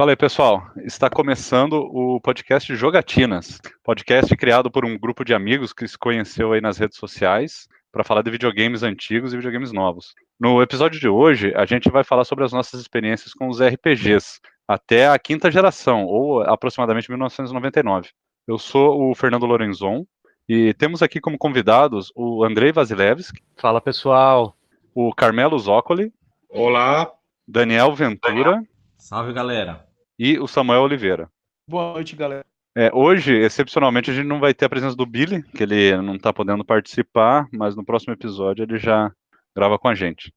Fala aí, pessoal. Está começando o podcast Jogatinas, podcast criado por um grupo de amigos que se conheceu aí nas redes sociais para falar de videogames antigos e videogames novos. No episódio de hoje, a gente vai falar sobre as nossas experiências com os RPGs, até a quinta geração, ou aproximadamente 1999. Eu sou o Fernando Lorenzon e temos aqui como convidados o Andrei Vasilevski. Fala, pessoal. O Carmelo Zoccoli. Olá. Daniel Ventura. Salve, galera. E o Samuel Oliveira. Boa noite, galera. Hoje, excepcionalmente, a gente não vai ter a presença do Billy, que ele não está podendo participar, mas no próximo episódio ele já grava com a gente.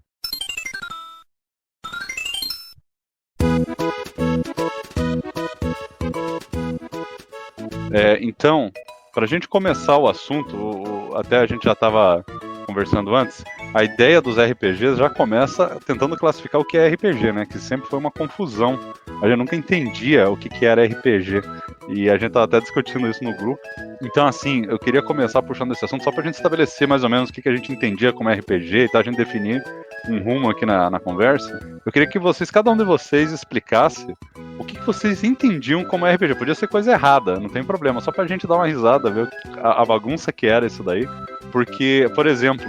Então, para a gente começar o assunto, até a gente já estava conversando antes, a ideia dos RPGs já começa tentando classificar o que é RPG, né? Que sempre foi uma confusão. A gente nunca entendia o que era RPG. E a gente estava até discutindo isso no grupo. Então, assim, eu queria começar puxando esse assunto só para a gente estabelecer mais ou menos o que a gente entendia como RPG e tal, a gente definir um rumo aqui na conversa. Eu queria que vocês, cada um de vocês, explicasse o que vocês entendiam como RPG. Podia ser coisa errada, não tem problema, só pra gente dar uma risada, ver a bagunça que era isso daí. Porque, por exemplo,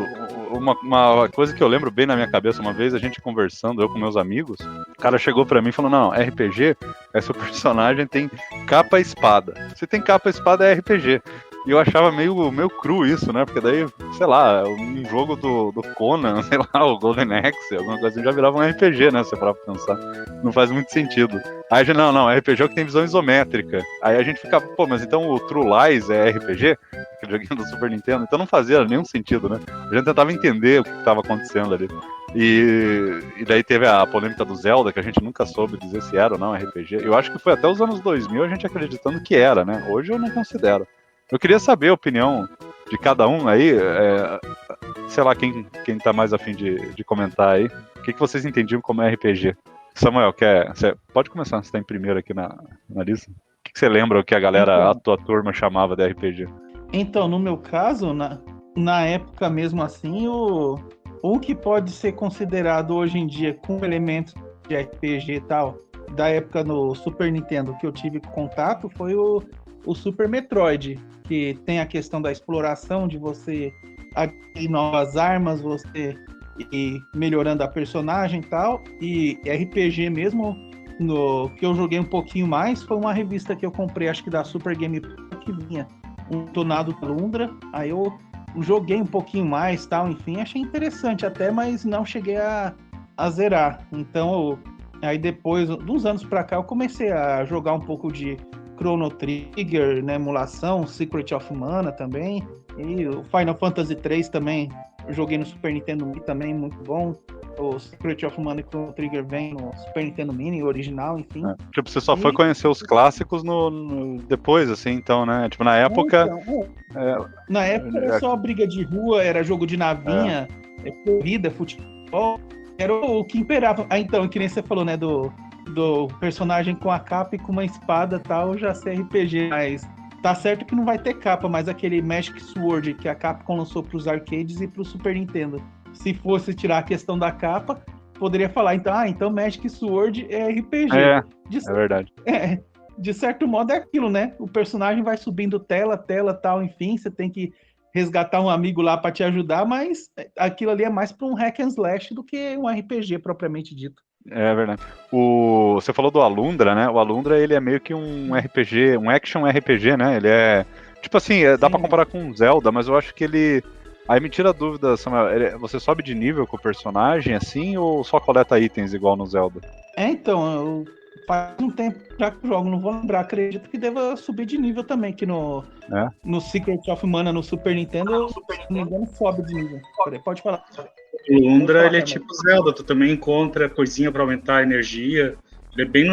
uma coisa que eu lembro bem na minha cabeça, uma vez a gente conversando, eu com meus amigos, o cara chegou pra mim e falou, não, RPG é seu personagem tem capa e espada. Se tem capa e espada é RPG. E eu achava meio cru isso, né? Porque daí, sei lá, um jogo do Conan, sei lá, o Golden Axe, alguma coisa assim, já virava um RPG, né? Se você parar pra pensar. Não faz muito sentido. Aí a gente, não, RPG é o que tem visão isométrica. Aí a gente fica, pô, mas então o True Lies é RPG? Aquele joguinho do Super Nintendo. Então não fazia nenhum sentido, né? A gente tentava entender o que estava acontecendo ali. E daí teve a polêmica do Zelda, que a gente nunca soube dizer se era ou não RPG. Eu acho que foi até os anos 2000 a gente acreditando que era, né? Hoje eu não considero. Eu queria saber a opinião de cada um aí, sei lá, quem tá mais afim de comentar aí. O que vocês entendiam como RPG? Samuel, você pode começar, você tá em primeiro aqui na lista. O que você lembra o que a galera, a tua turma chamava de RPG? Então, no meu caso, na época mesmo assim, o que pode ser considerado hoje em dia com elementos de RPG e tal, da época no Super Nintendo que eu tive contato, foi o Super Metroid, que tem a questão da exploração, de você adquirir novas armas, você ir melhorando a personagem e tal, e RPG mesmo, que eu joguei um pouquinho mais, foi uma revista que eu comprei, acho que da Super Game Pro, que vinha um Tornado Lundra, aí eu joguei um pouquinho mais, tal, enfim, achei interessante até, mas não cheguei a zerar. Então, aí depois, de uns anos pra cá, eu comecei a jogar um pouco de Chrono Trigger, né, emulação, Secret of Mana também, e o Final Fantasy 3 também, eu joguei no Super Nintendo Mini também, muito bom. O Secret of Mana e Chrono Trigger vem no Super Nintendo Mini, original, enfim. Tipo, você só foi conhecer os clássicos depois, assim, então, né? Tipo, na época... Na época era só briga de rua, era jogo de navinha, corrida, futebol, era o que imperava. Então, que nem você falou, né, do personagem com a capa e com uma espada e tal, já sei RPG, mas tá certo que não vai ter capa, mas aquele Magic Sword que a Capcom lançou pros arcades e pro Super Nintendo. Se fosse tirar a questão da capa, poderia falar, então Magic Sword é RPG. É verdade. De certo modo é aquilo, né? O personagem vai subindo tela, tal, enfim, você tem que resgatar um amigo lá para te ajudar, mas aquilo ali é mais para um hack and slash do que um RPG propriamente dito. É verdade. Você falou do Alundra, né? O Alundra, ele é meio que um RPG, um action RPG, né? Ele é, tipo assim, dá pra comparar com um Zelda, mas eu acho que ele... Aí me tira a dúvida, Samuel, você sobe de nível com o personagem, assim, ou só coleta itens igual no Zelda? Então, faz um tempo já que eu jogo, não vou lembrar, acredito que deva subir de nível também, que no Secret of Mana, no Super Nintendo, se não me engano, sobe de nível. Pode falar. O Lundra, ele é tipo Zelda, tu também encontra coisinha pra aumentar a energia. Ele é bem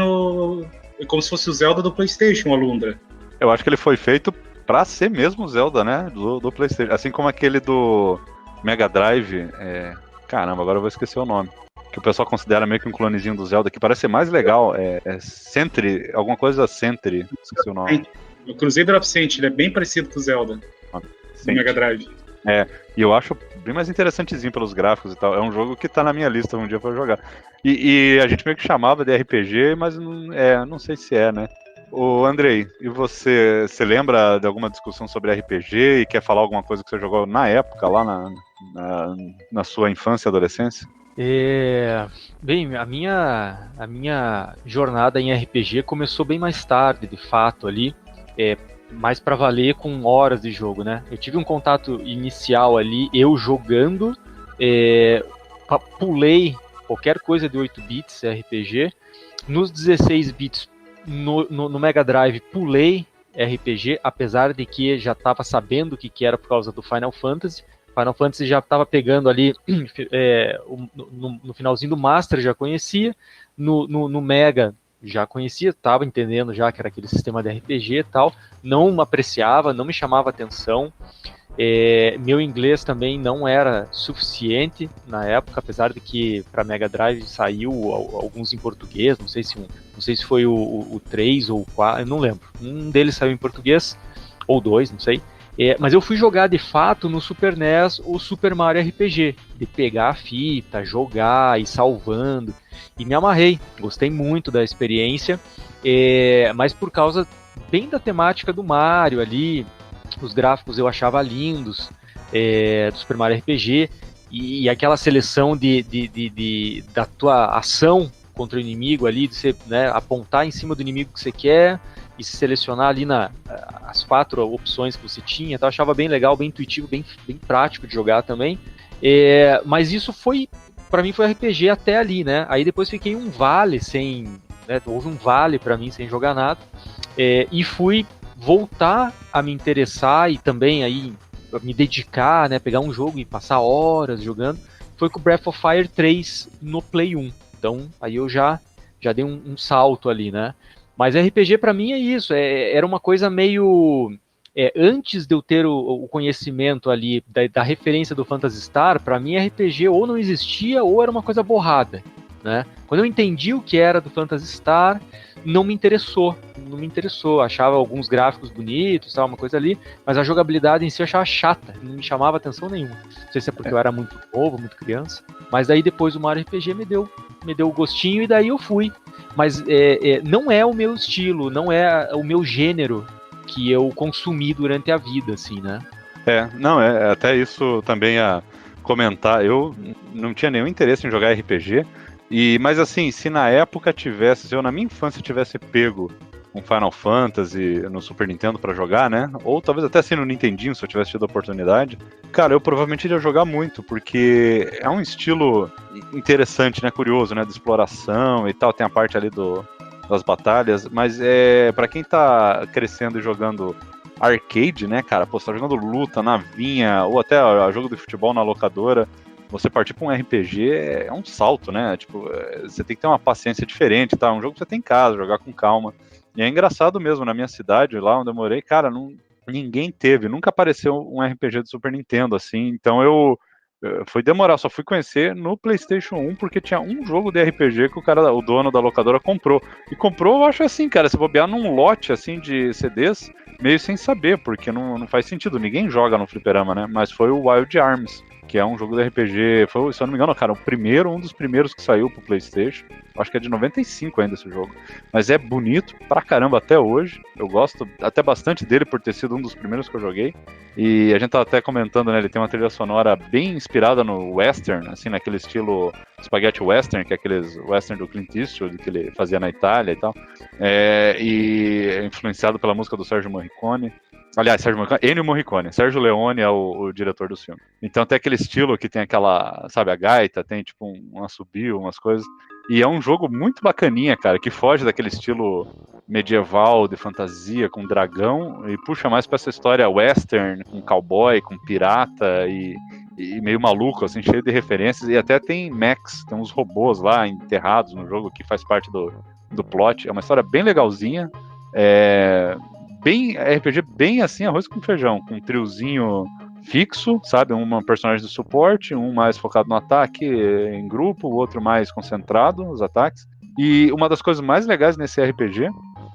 é como se fosse o Zelda do PlayStation, o Lundra. Eu acho que ele foi feito pra ser mesmo o Zelda, né? Do PlayStation. Assim como aquele do Mega Drive. Caramba, agora eu vou esquecer o nome. Que o pessoal considera meio que um clonezinho do Zelda, que parece ser mais legal. Sentry, alguma coisa Sentry. Esqueci o nome. O Crusader of Saint, ele é bem parecido com o Zelda. Do Mega Drive. E eu acho bem mais interessantezinho pelos gráficos e tal. É um jogo que tá na minha lista um dia pra eu jogar. E a gente meio que chamava de RPG, mas não sei se é, né? Ô, Andrei, e você lembra de alguma discussão sobre RPG e quer falar alguma coisa que você jogou na época, lá na sua infância e adolescência? Bem, a minha jornada em RPG começou bem mais tarde, de fato, ali, mais pra valer, com horas de jogo, né? Eu tive um contato inicial ali, eu jogando, pulei qualquer coisa de 8 bits RPG, nos 16 bits no Mega Drive pulei RPG, apesar de que já estava sabendo o que era por causa do Final Fantasy. Final Fantasy já estava pegando ali no finalzinho do Master, já conhecia, no Mega já conhecia, estava entendendo já que era aquele sistema de RPG e tal, não apreciava, não me chamava atenção. Meu inglês também não era suficiente na época, apesar de que para Mega Drive saiu alguns em português, não sei se foi o 3 ou o 4, eu não lembro. Um deles saiu em português, ou 2, não sei. Mas eu fui jogar de fato no Super NES o Super Mario RPG, de pegar a fita, jogar, ir salvando, e me amarrei, gostei muito da experiência, mas por causa bem da temática do Mario ali, os gráficos eu achava lindos, do Super Mario RPG, e aquela seleção da tua ação contra o inimigo ali, de você, né, apontar em cima do inimigo que você quer e se selecionar ali as 4 opções que você tinha, então eu achava bem legal, bem intuitivo, bem prático de jogar também. Mas isso para mim foi RPG até ali, né? Aí depois fiquei um vale houve um vale para mim sem jogar nada, e fui voltar a me interessar e também aí me dedicar, né, pegar um jogo e passar horas jogando, foi com o Breath of Fire 3 no Play 1. Então aí eu já dei um salto ali, né? Mas RPG para mim é isso, era uma coisa meio... antes de eu ter o conhecimento ali da referência do Phantasy Star, para mim RPG ou não existia ou era uma coisa borrada, né? Quando eu entendi o que era do Phantasy Star, não me interessou, achava alguns gráficos bonitos, tal, uma coisa ali, mas a jogabilidade em si eu achava chata, não me chamava atenção nenhuma. Não sei se é porque eu era muito novo, muito criança, mas daí depois o Mario RPG me deu o gostinho e daí eu fui. Mas não é o meu estilo, não é o meu gênero que eu consumi durante a vida, assim, né? Até isso também a comentar. Eu não tinha nenhum interesse em jogar RPG, mas assim, se na época se eu na minha infância tivesse pego um Final Fantasy no Super Nintendo pra jogar, né? Ou talvez até assim no Nintendinho, se eu tivesse tido a oportunidade, cara, eu provavelmente iria jogar muito, porque é um estilo interessante, né? Curioso, né? De exploração e tal, tem a parte ali das batalhas, mas pra quem tá crescendo e jogando arcade, né, cara? Pô, você tá jogando luta, navinha, ou até jogo de futebol na locadora, você partir pra um RPG é um salto, né? Tipo, você tem que ter uma paciência diferente, tá? É um jogo que você tem em casa, jogar com calma. E é engraçado mesmo, na minha cidade, lá onde eu morei, cara, ninguém teve, nunca apareceu um RPG do Super Nintendo, assim, então foi demorar, só fui conhecer no PlayStation 1 porque tinha um jogo de RPG que o dono da locadora comprou. E comprou, eu acho assim, cara, se bobear num lote, assim, de CDs, meio sem saber, porque não faz sentido, ninguém joga no fliperama, né, mas foi o Wild Arms, que é um jogo de RPG, foi, se eu não me engano, cara, um dos primeiros que saiu pro PlayStation. Acho que é de 95 ainda esse jogo. Mas é bonito pra caramba até hoje. Eu gosto até bastante dele por ter sido um dos primeiros que eu joguei. E a gente tá até comentando, né, ele tem uma trilha sonora bem inspirada no western, assim, naquele estilo spaghetti western, que é aqueles western do Clint Eastwood que ele fazia na Itália e tal. E é influenciado pela música do Sérgio Morricone. Aliás, Ennio Morricone. Sérgio Leone é o diretor do filme. Então tem aquele estilo que tem aquela, sabe, a gaita, tem tipo um assobio, umas coisas. E é um jogo muito bacaninha, cara, que foge daquele estilo medieval, de fantasia, com dragão, e puxa mais pra essa história western, com cowboy, com pirata e meio maluco, assim, cheio de referências. E até tem mechs, tem uns robôs lá enterrados no jogo que faz parte do plot. É uma história bem legalzinha. Bem RPG, bem assim, arroz com feijão, com um triozinho fixo, sabe? Um personagem de suporte, um mais focado no ataque em grupo, o outro mais concentrado nos ataques. E uma das coisas mais legais nesse RPG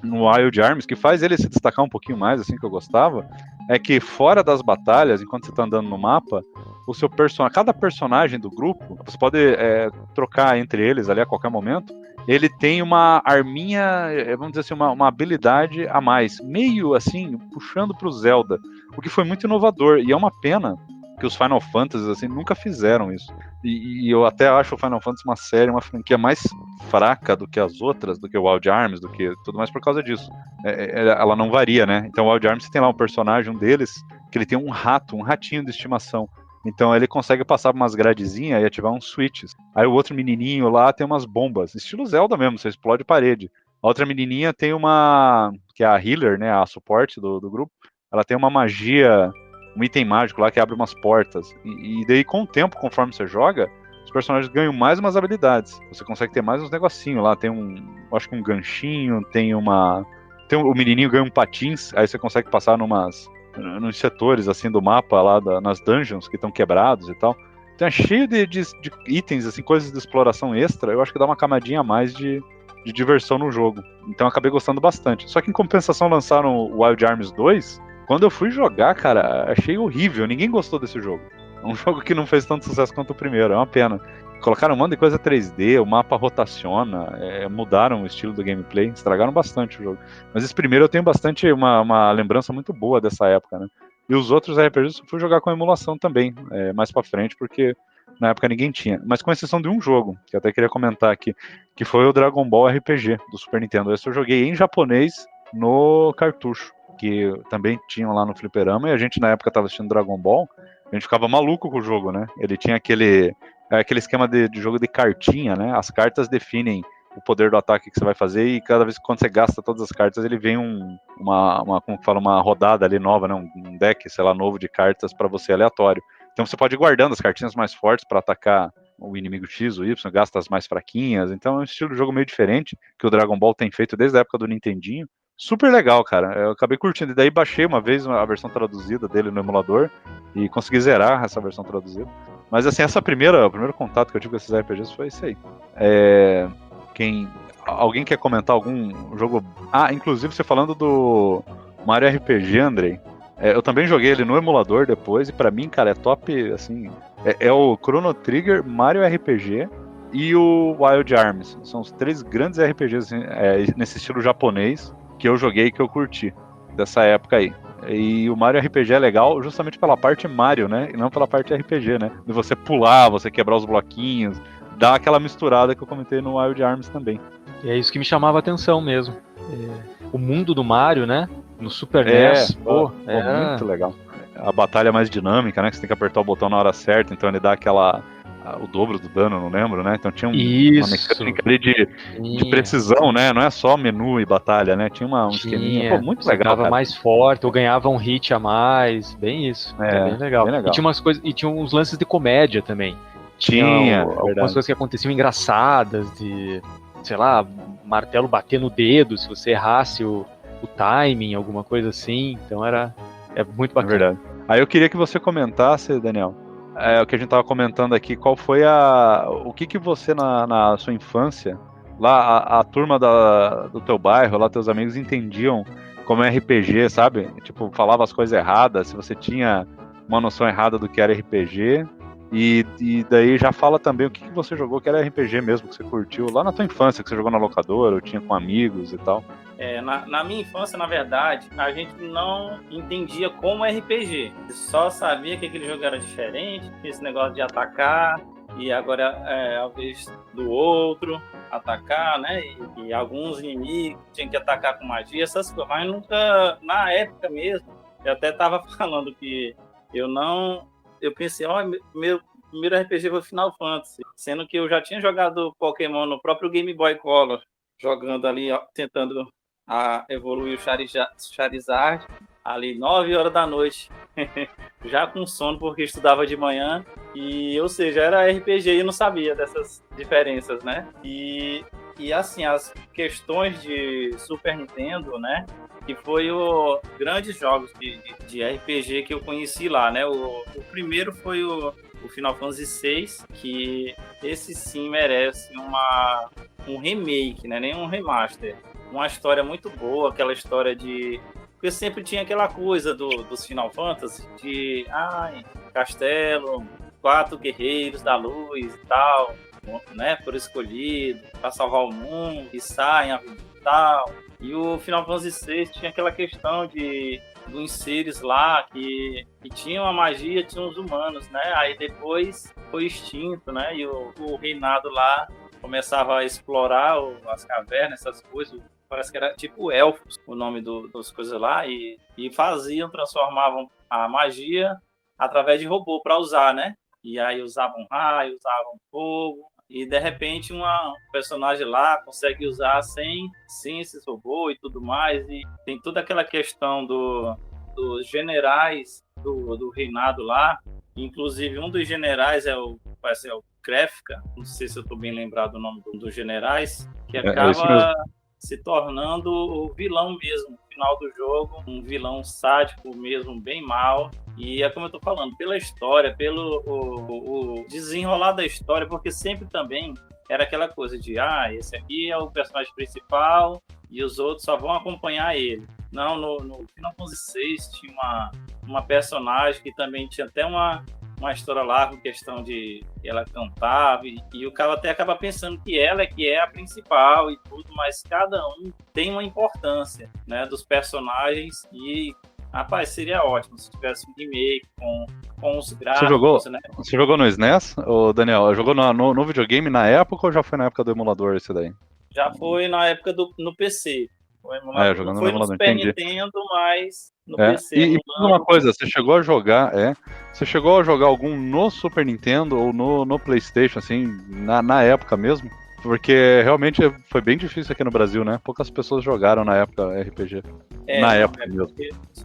no Wild Arms, que faz ele se destacar um pouquinho mais, assim, que eu gostava, é que fora das batalhas, enquanto você tá andando no mapa, o seu cada personagem do grupo, você pode trocar entre eles ali a qualquer momento, ele tem uma arminha, vamos dizer assim, uma habilidade a mais, meio assim, puxando pro Zelda, o que foi muito inovador, e é uma pena que os Final Fantasy assim, nunca fizeram isso. E eu até acho o Final Fantasy uma franquia mais fraca do que as outras, do que o Wild Arms, do que tudo mais por causa disso. Ela não varia, né? Então o Wild Arms tem lá um personagem, um deles, que ele tem um ratinho de estimação. Então ele consegue passar por umas gradezinhas e ativar uns switches. Aí o outro menininho lá tem umas bombas, estilo Zelda mesmo, você explode parede. A outra menininha tem que é a healer, né, a suporte do grupo, ela tem uma magia, um item mágico lá que abre umas portas. E daí, com o tempo, conforme você joga, os personagens ganham mais umas habilidades. Você consegue ter mais uns negocinhos lá. Tem acho que um ganchinho, o menininho ganha um patins, aí você consegue passar nos setores assim do mapa lá, nas dungeons que estão quebrados e tal. Então é cheio de itens, assim, coisas de exploração extra. Eu acho que dá uma camadinha a mais de diversão no jogo. Então eu acabei gostando bastante. Só que em compensação lançaram o Wild Arms 2. Quando eu fui jogar, cara, achei horrível. Ninguém gostou desse jogo. É um jogo que não fez tanto sucesso quanto o primeiro. É uma pena. Colocaram um monte de coisa 3D, o mapa rotaciona, mudaram o estilo do gameplay, estragaram bastante o jogo. Mas esse primeiro eu tenho bastante uma lembrança muito boa dessa época, né? E os outros RPGs eu fui jogar com emulação também, mais pra frente, porque na época ninguém tinha. Mas com exceção de um jogo, que eu até queria comentar aqui, que foi o Dragon Ball RPG do Super Nintendo. Esse eu joguei em japonês no cartucho, que também tinham lá no fliperama, e a gente na época tava assistindo Dragon Ball, a gente ficava maluco com o jogo, né? Ele tinha aquele esquema de jogo de cartinha, né? As cartas definem o poder do ataque que você vai fazer, e cada vez que quando você gasta todas as cartas, ele vem como fala, uma rodada ali nova, né? Um deck, sei lá, novo de cartas para você aleatório. Então você pode ir guardando as cartinhas mais fortes para atacar o inimigo X ou Y, gasta as mais fraquinhas. Então é um estilo de jogo meio diferente que o Dragon Ball tem feito desde a época do Nintendinho. Super legal, cara. Eu acabei curtindo. E daí baixei uma vez a versão traduzida dele no emulador e consegui zerar essa versão traduzida. Mas assim, o primeiro contato que eu tive com esses RPGs foi isso aí. Alguém quer comentar algum jogo? Ah, inclusive você falando do Mario RPG, Andrei. Eu também joguei ele no emulador depois, e pra mim, cara, é top, assim, é o Chrono Trigger, Mario RPG e o Wild Arms. São os 3 grandes RPGs assim, nesse estilo japonês que eu joguei e que eu curti dessa época aí. E o Mario RPG é legal justamente pela parte Mario, né? E não pela parte RPG, né? De você pular, você quebrar os bloquinhos, dá aquela misturada que eu comentei no Wild Arms também. E é isso que me chamava a atenção mesmo. O mundo do Mario, né? No Super NES, muito legal. A batalha é mais dinâmica, né? Que você tem que apertar o botão na hora certa, então ele dá o dobro do dano, não lembro, né? Então tinha uma mecânica ali de precisão, né? Não é só menu e batalha, né? Tinha um esqueminha. Pô, muito legal. Ficava mais forte, ou ganhava um hit a mais. Bem isso. Bem legal. Bem legal. E tinha umas coisas, e tinha uns lances de comédia também. Tinha algumas coisas que aconteciam engraçadas, de, sei lá, martelo bater no dedo, se você errasse o timing, alguma coisa assim. Então é muito bacana. É verdade. Aí eu queria que você comentasse, Daniel, o que a gente tava comentando aqui, qual foi o que você na sua infância, lá a turma do teu bairro, lá teus amigos entendiam como RPG, sabe? Tipo, falava as coisas erradas, se você tinha uma noção errada do que era RPG, e daí já fala também o que você jogou que era RPG mesmo, que você curtiu lá na tua infância, que você jogou na locadora, ou tinha com amigos e tal. Na minha infância, na verdade, a gente não entendia como RPG. Só sabia que aquele jogo era diferente, esse negócio de atacar, e agora é a vez do outro atacar, né? E alguns inimigos tinham que atacar com magia, essas coisas. Mas nunca, na época mesmo, eu até estava falando que eu pensei, meu primeiro RPG foi Final Fantasy, sendo que eu já tinha jogado Pokémon no próprio Game Boy Color, jogando ali, tentando evoluir o Charizard, ali 9 horas da noite, já com sono, porque estudava de manhã, ou seja, era RPG e eu não sabia dessas diferenças, né? E assim, as questões de Super Nintendo, né? Que foi os grandes jogos de RPG que eu conheci lá, né? O primeiro foi o Final Fantasy VI, que esse sim merece um remake, né? Nem um remaster. uma história muito boa, aquela história de... Porque sempre tinha aquela coisa dos Final Fantasy, de castelo, 4 guerreiros da luz e tal, né, por escolhido, para salvar o mundo, e saem e tal. E o Final Fantasy VI tinha aquela questão dos seres lá que tinham a magia, tinham os humanos, né? Aí depois foi extinto, né? E o reinado lá começava a explorar as cavernas, essas coisas. Parece que era tipo elfos o nome das coisas lá. E transformavam a magia através de robô para usar, né? E aí usavam raio, usavam fogo. E de repente um personagem lá consegue usar sem esses robôs e tudo mais. E tem toda aquela questão dos generais do reinado lá. Inclusive um dos generais parece que é o Kefka, não sei se eu estou bem lembrado do nome dos generais, que acaba se tornando o vilão mesmo, no final do jogo, um vilão sádico mesmo, bem mal. E é como eu tô falando, pela história, pelo o desenrolar da história, porque sempre também era aquela coisa de, esse aqui é o personagem principal e os outros só vão acompanhar ele. Não, no Final Fantasy VI tinha uma personagem que também tinha até uma história lá com questão de ela cantava e o cara até acaba pensando que ela é a principal e tudo, mas cada um tem uma importância, né, dos personagens. E rapaz, seria ótimo se tivesse um remake com os gráficos. Você jogou no SNES, ô Daniel? Jogou no videogame na época ou já foi na época do emulador esse daí? Já foi na época no PC. Jogando não foi no no Super Nintendo, mas no PC. E uma coisa, você chegou a jogar algum no Super Nintendo ou no PlayStation, assim, na época mesmo? Porque realmente foi bem difícil aqui no Brasil, né? Poucas pessoas jogaram na época RPG. Na época mesmo.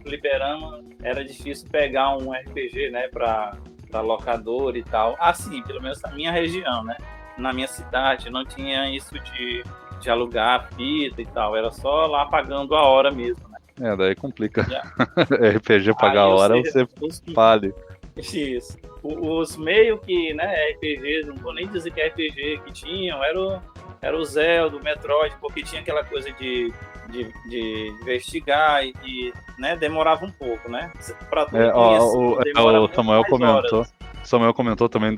Fliperama era difícil pegar um RPG, né, pra locador e tal. Assim, pelo menos na minha região, né? Na minha cidade não tinha isso de alugar fita e tal. Era só lá pagando a hora mesmo, né? Daí complica. RPG pagar a hora, você fale. Isso. Os meio que, né, RPGs, não vou nem dizer que é RPG que tinham, era o Zelda, o Metroid, porque tinha aquela coisa de investigar e né, demorava um pouco, né? Pra o Samuel comentou. Horas. Samuel comentou também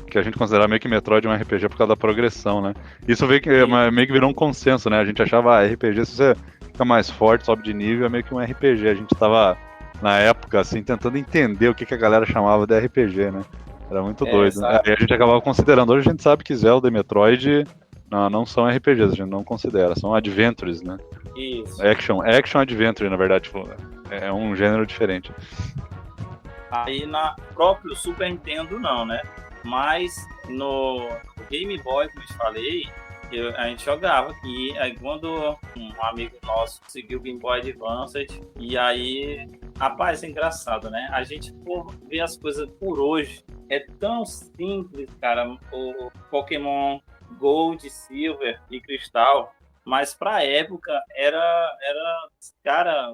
que a gente considerava meio que Metroid um RPG por causa da progressão, né? Isso meio que virou um consenso, né? A gente achava RPG, se você fica mais forte, sobe de nível, é meio que um RPG. A gente tava, na época, assim, tentando entender o que a galera chamava de RPG, né? Era muito doido. Aí a gente acabava considerando. Hoje a gente sabe que Zelda e Metroid não são RPGs, a gente não considera, são adventures, né? Isso. Action Adventure, na verdade, tipo, é um gênero diferente. Aí na próprio Super Nintendo não, né? Mas no Game Boy, como eu te falei, a gente jogava aqui. Aí quando um amigo nosso conseguiu o Game Boy Advance, e aí, rapaz, é engraçado, né? A gente for ver as coisas por hoje, é tão simples, cara. O Pokémon Gold, Silver e Cristal, mas pra época era cara,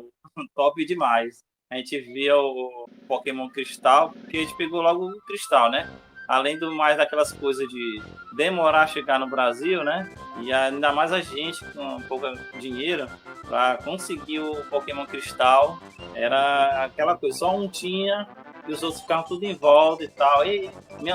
top demais. A gente via o Pokémon Cristal, porque a gente pegou logo o Cristal, né? Além do mais daquelas coisas de demorar a chegar no Brasil, né? E ainda mais a gente com pouco dinheiro para conseguir o Pokémon Cristal, era aquela coisa, só um tinha e os outros ficavam tudo em volta e tal. E me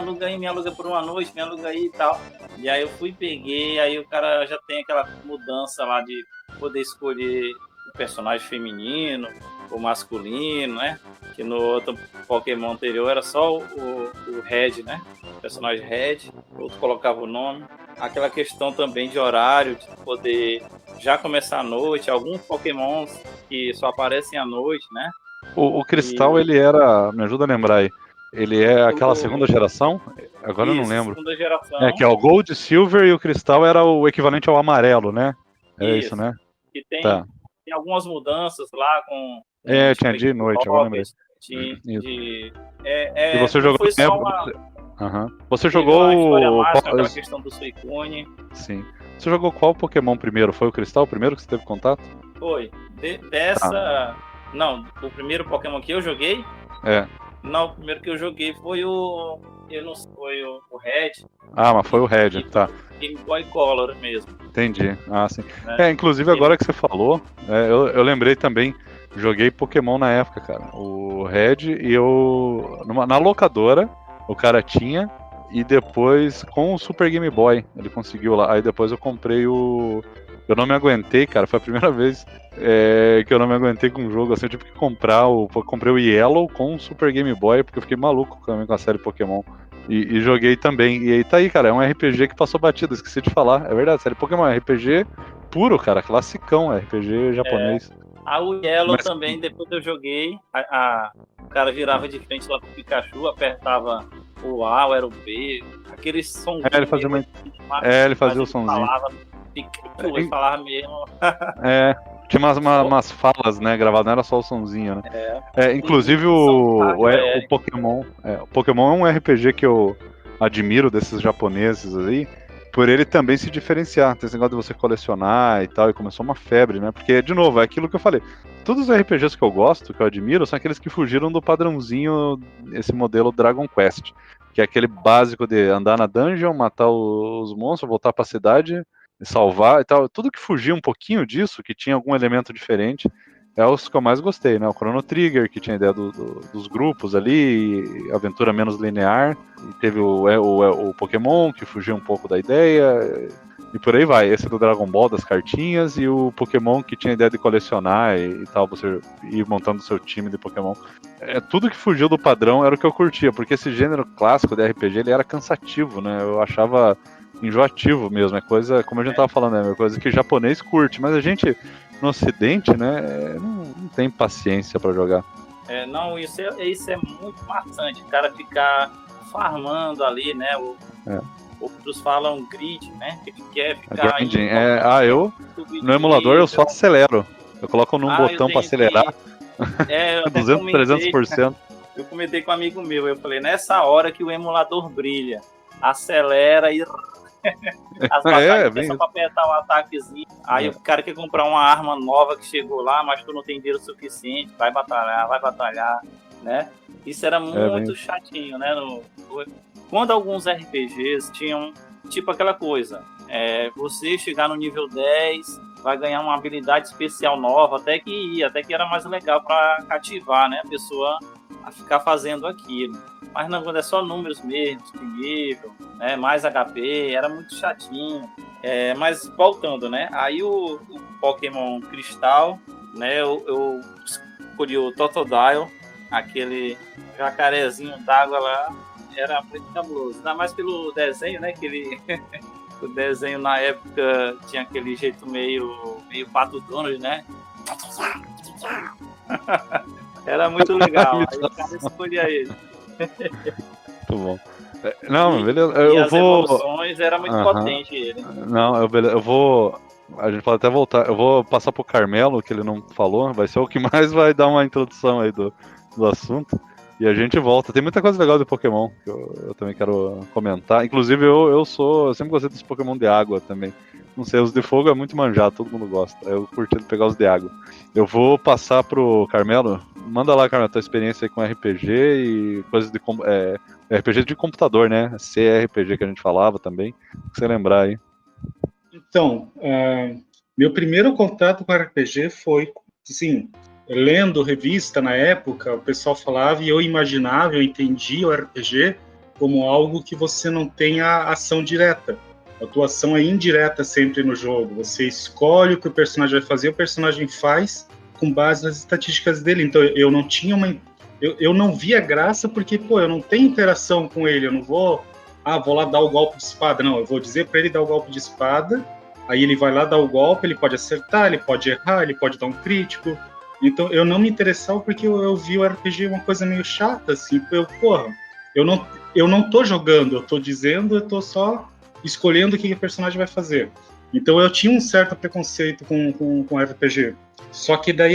aluga por uma noite, me aluga aí e tal. E aí eu peguei, aí o cara já tem aquela mudança lá de poder escolher o personagem feminino ou masculino, né? Que no outro Pokémon anterior era só o Red, né? O personagem Red, o outro colocava o nome. Aquela questão também de horário, de poder já começar à noite. Alguns Pokémons que só aparecem à noite, né? O Cristal, ele era... Me ajuda a lembrar aí. Ele é aquela segunda geração? Agora eu não lembro. Segunda geração. Que é o Gold, Silver e o Cristal era o equivalente ao amarelo, né? Era isso, né? E tem algumas mudanças lá com... tinha dia e noite, agora lembrei. E você jogou... Você jogou... aquela questão do Suicune. Sim. Você jogou qual Pokémon primeiro? Foi o Cristal, o primeiro que você teve contato? Foi. Não, o primeiro Pokémon que eu joguei... Não, o primeiro que eu joguei foi o Red. Mas foi o Red, tá. Game Boy Color mesmo. Entendi. Ah, sim. Né? Inclusive agora que você falou, eu lembrei também, joguei Pokémon na época, cara. O Red e na locadora, o cara tinha, e depois com o Super Game Boy, ele conseguiu lá. Aí depois eu comprei o. Eu não me aguentei, cara. Foi a primeira vez que eu não me aguentei com um jogo assim. Eu tive que comprei o Yellow com o Super Game Boy, porque eu fiquei maluco também com a série Pokémon. E joguei também. E aí tá aí, cara. É um RPG que passou batido, esqueci de falar. É verdade, série Pokémon é RPG puro, cara. Classicão, RPG japonês. O Yellow também, depois eu joguei. O cara virava de frente lá pro Pikachu, apertava o A, ou era o B. Aquele som. Ele fazia o sonzinho. Pikachu, ele falava mesmo. Tinha umas falas, né, gravadas, não era só o sonzinho, né? Inclusive o Pokémon. O Pokémon é um RPG que eu admiro desses japoneses aí, por ele também se diferenciar. Tem esse negócio de você colecionar e tal, e começou uma febre, né? Porque, de novo, é aquilo que eu falei. Todos os RPGs que eu gosto, que eu admiro, são aqueles que fugiram do padrãozinho, esse modelo Dragon Quest, que é aquele básico de andar na dungeon, matar os monstros, voltar pra cidade, salvar e tal. Tudo que fugia um pouquinho disso, que tinha algum elemento diferente, é os que eu mais gostei, né? O Chrono Trigger, que tinha a ideia dos grupos ali, aventura menos linear, e teve o Pokémon, que fugia um pouco da ideia, e por aí vai. Esse do Dragon Ball, das cartinhas, e o Pokémon, que tinha a ideia de colecionar e tal, você ir montando o seu time de Pokémon. Tudo que fugiu do padrão era o que eu curtia, porque esse gênero clássico de RPG, ele era cansativo, né? Eu achava enjoativo mesmo, é coisa, como a gente tava falando, é coisa que japonês curte, mas a gente no ocidente, né, não tem paciência pra jogar. Não, isso é muito maçante, o cara ficar farmando ali, né, outros falam grid, né, que quer ficar... Grinding, eu, no emulador eu só acelero, eu coloco num botão pra acelerar, 200, 300%. Eu comentei com um amigo meu, eu falei, nessa hora que o emulador brilha, acelera e... As batalhas só pra apertar um ataquezinho. Aí o cara quer comprar uma arma nova que chegou lá, mas tu não tem dinheiro suficiente, vai batalhar, né? Isso era muito chatinho, né? Quando alguns RPGs tinham, tipo aquela coisa, você chegar no nível 10, vai ganhar uma habilidade especial nova, até que era mais legal pra cativar, né? A pessoa a ficar fazendo aquilo. Mas não, quando é só números mesmo, de nível, né, mais HP, era muito chatinho. Mas voltando, né? Aí o Pokémon Cristal, né? Eu escolhi o Totodile, aquele jacarezinho d'água lá, era muito cabuloso. Ainda mais pelo desenho, né? O desenho na época tinha aquele jeito meio Pato Donald, né? Era muito legal. Aí o cara escolhia ele. Muito bom. Não, beleza. As evoluções era muito potente ele. Não, eu vou. A gente pode até voltar. Eu vou passar pro Carmelo, que ele não falou. Vai ser o que mais vai dar uma introdução aí do assunto. E a gente volta. Tem muita coisa legal do Pokémon que eu também quero comentar. Inclusive, eu sempre gostei dos Pokémon de água também. Não sei, os de fogo é muito manjado, todo mundo gosta. Eu curti de pegar os de água. Eu vou passar pro Carmelo. Manda lá, Carmelo, tua experiência aí com RPG e coisas de RPG de computador, né? CRPG que a gente falava também. Se você lembrar aí. Então, meu primeiro contato com RPG foi, assim, lendo revista na época, o pessoal falava e eu imaginava, eu entendia o RPG como algo que você não tem a ação direta. A tua ação é indireta sempre no jogo. Você escolhe o que o personagem vai fazer, o personagem faz com base nas estatísticas dele. Então eu não tinha eu não via graça porque, eu não tenho interação com ele. Eu não vou lá dar o golpe de espada. Não, eu vou dizer para ele dar o golpe de espada, aí ele vai lá dar o golpe, ele pode acertar, ele pode errar, ele pode dar um crítico. Então eu não me interessava porque eu vi o RPG uma coisa meio chata, assim. Eu não tô jogando, eu tô dizendo, eu tô só escolhendo o que o personagem vai fazer. Então eu tinha um certo preconceito com RPG. Só que daí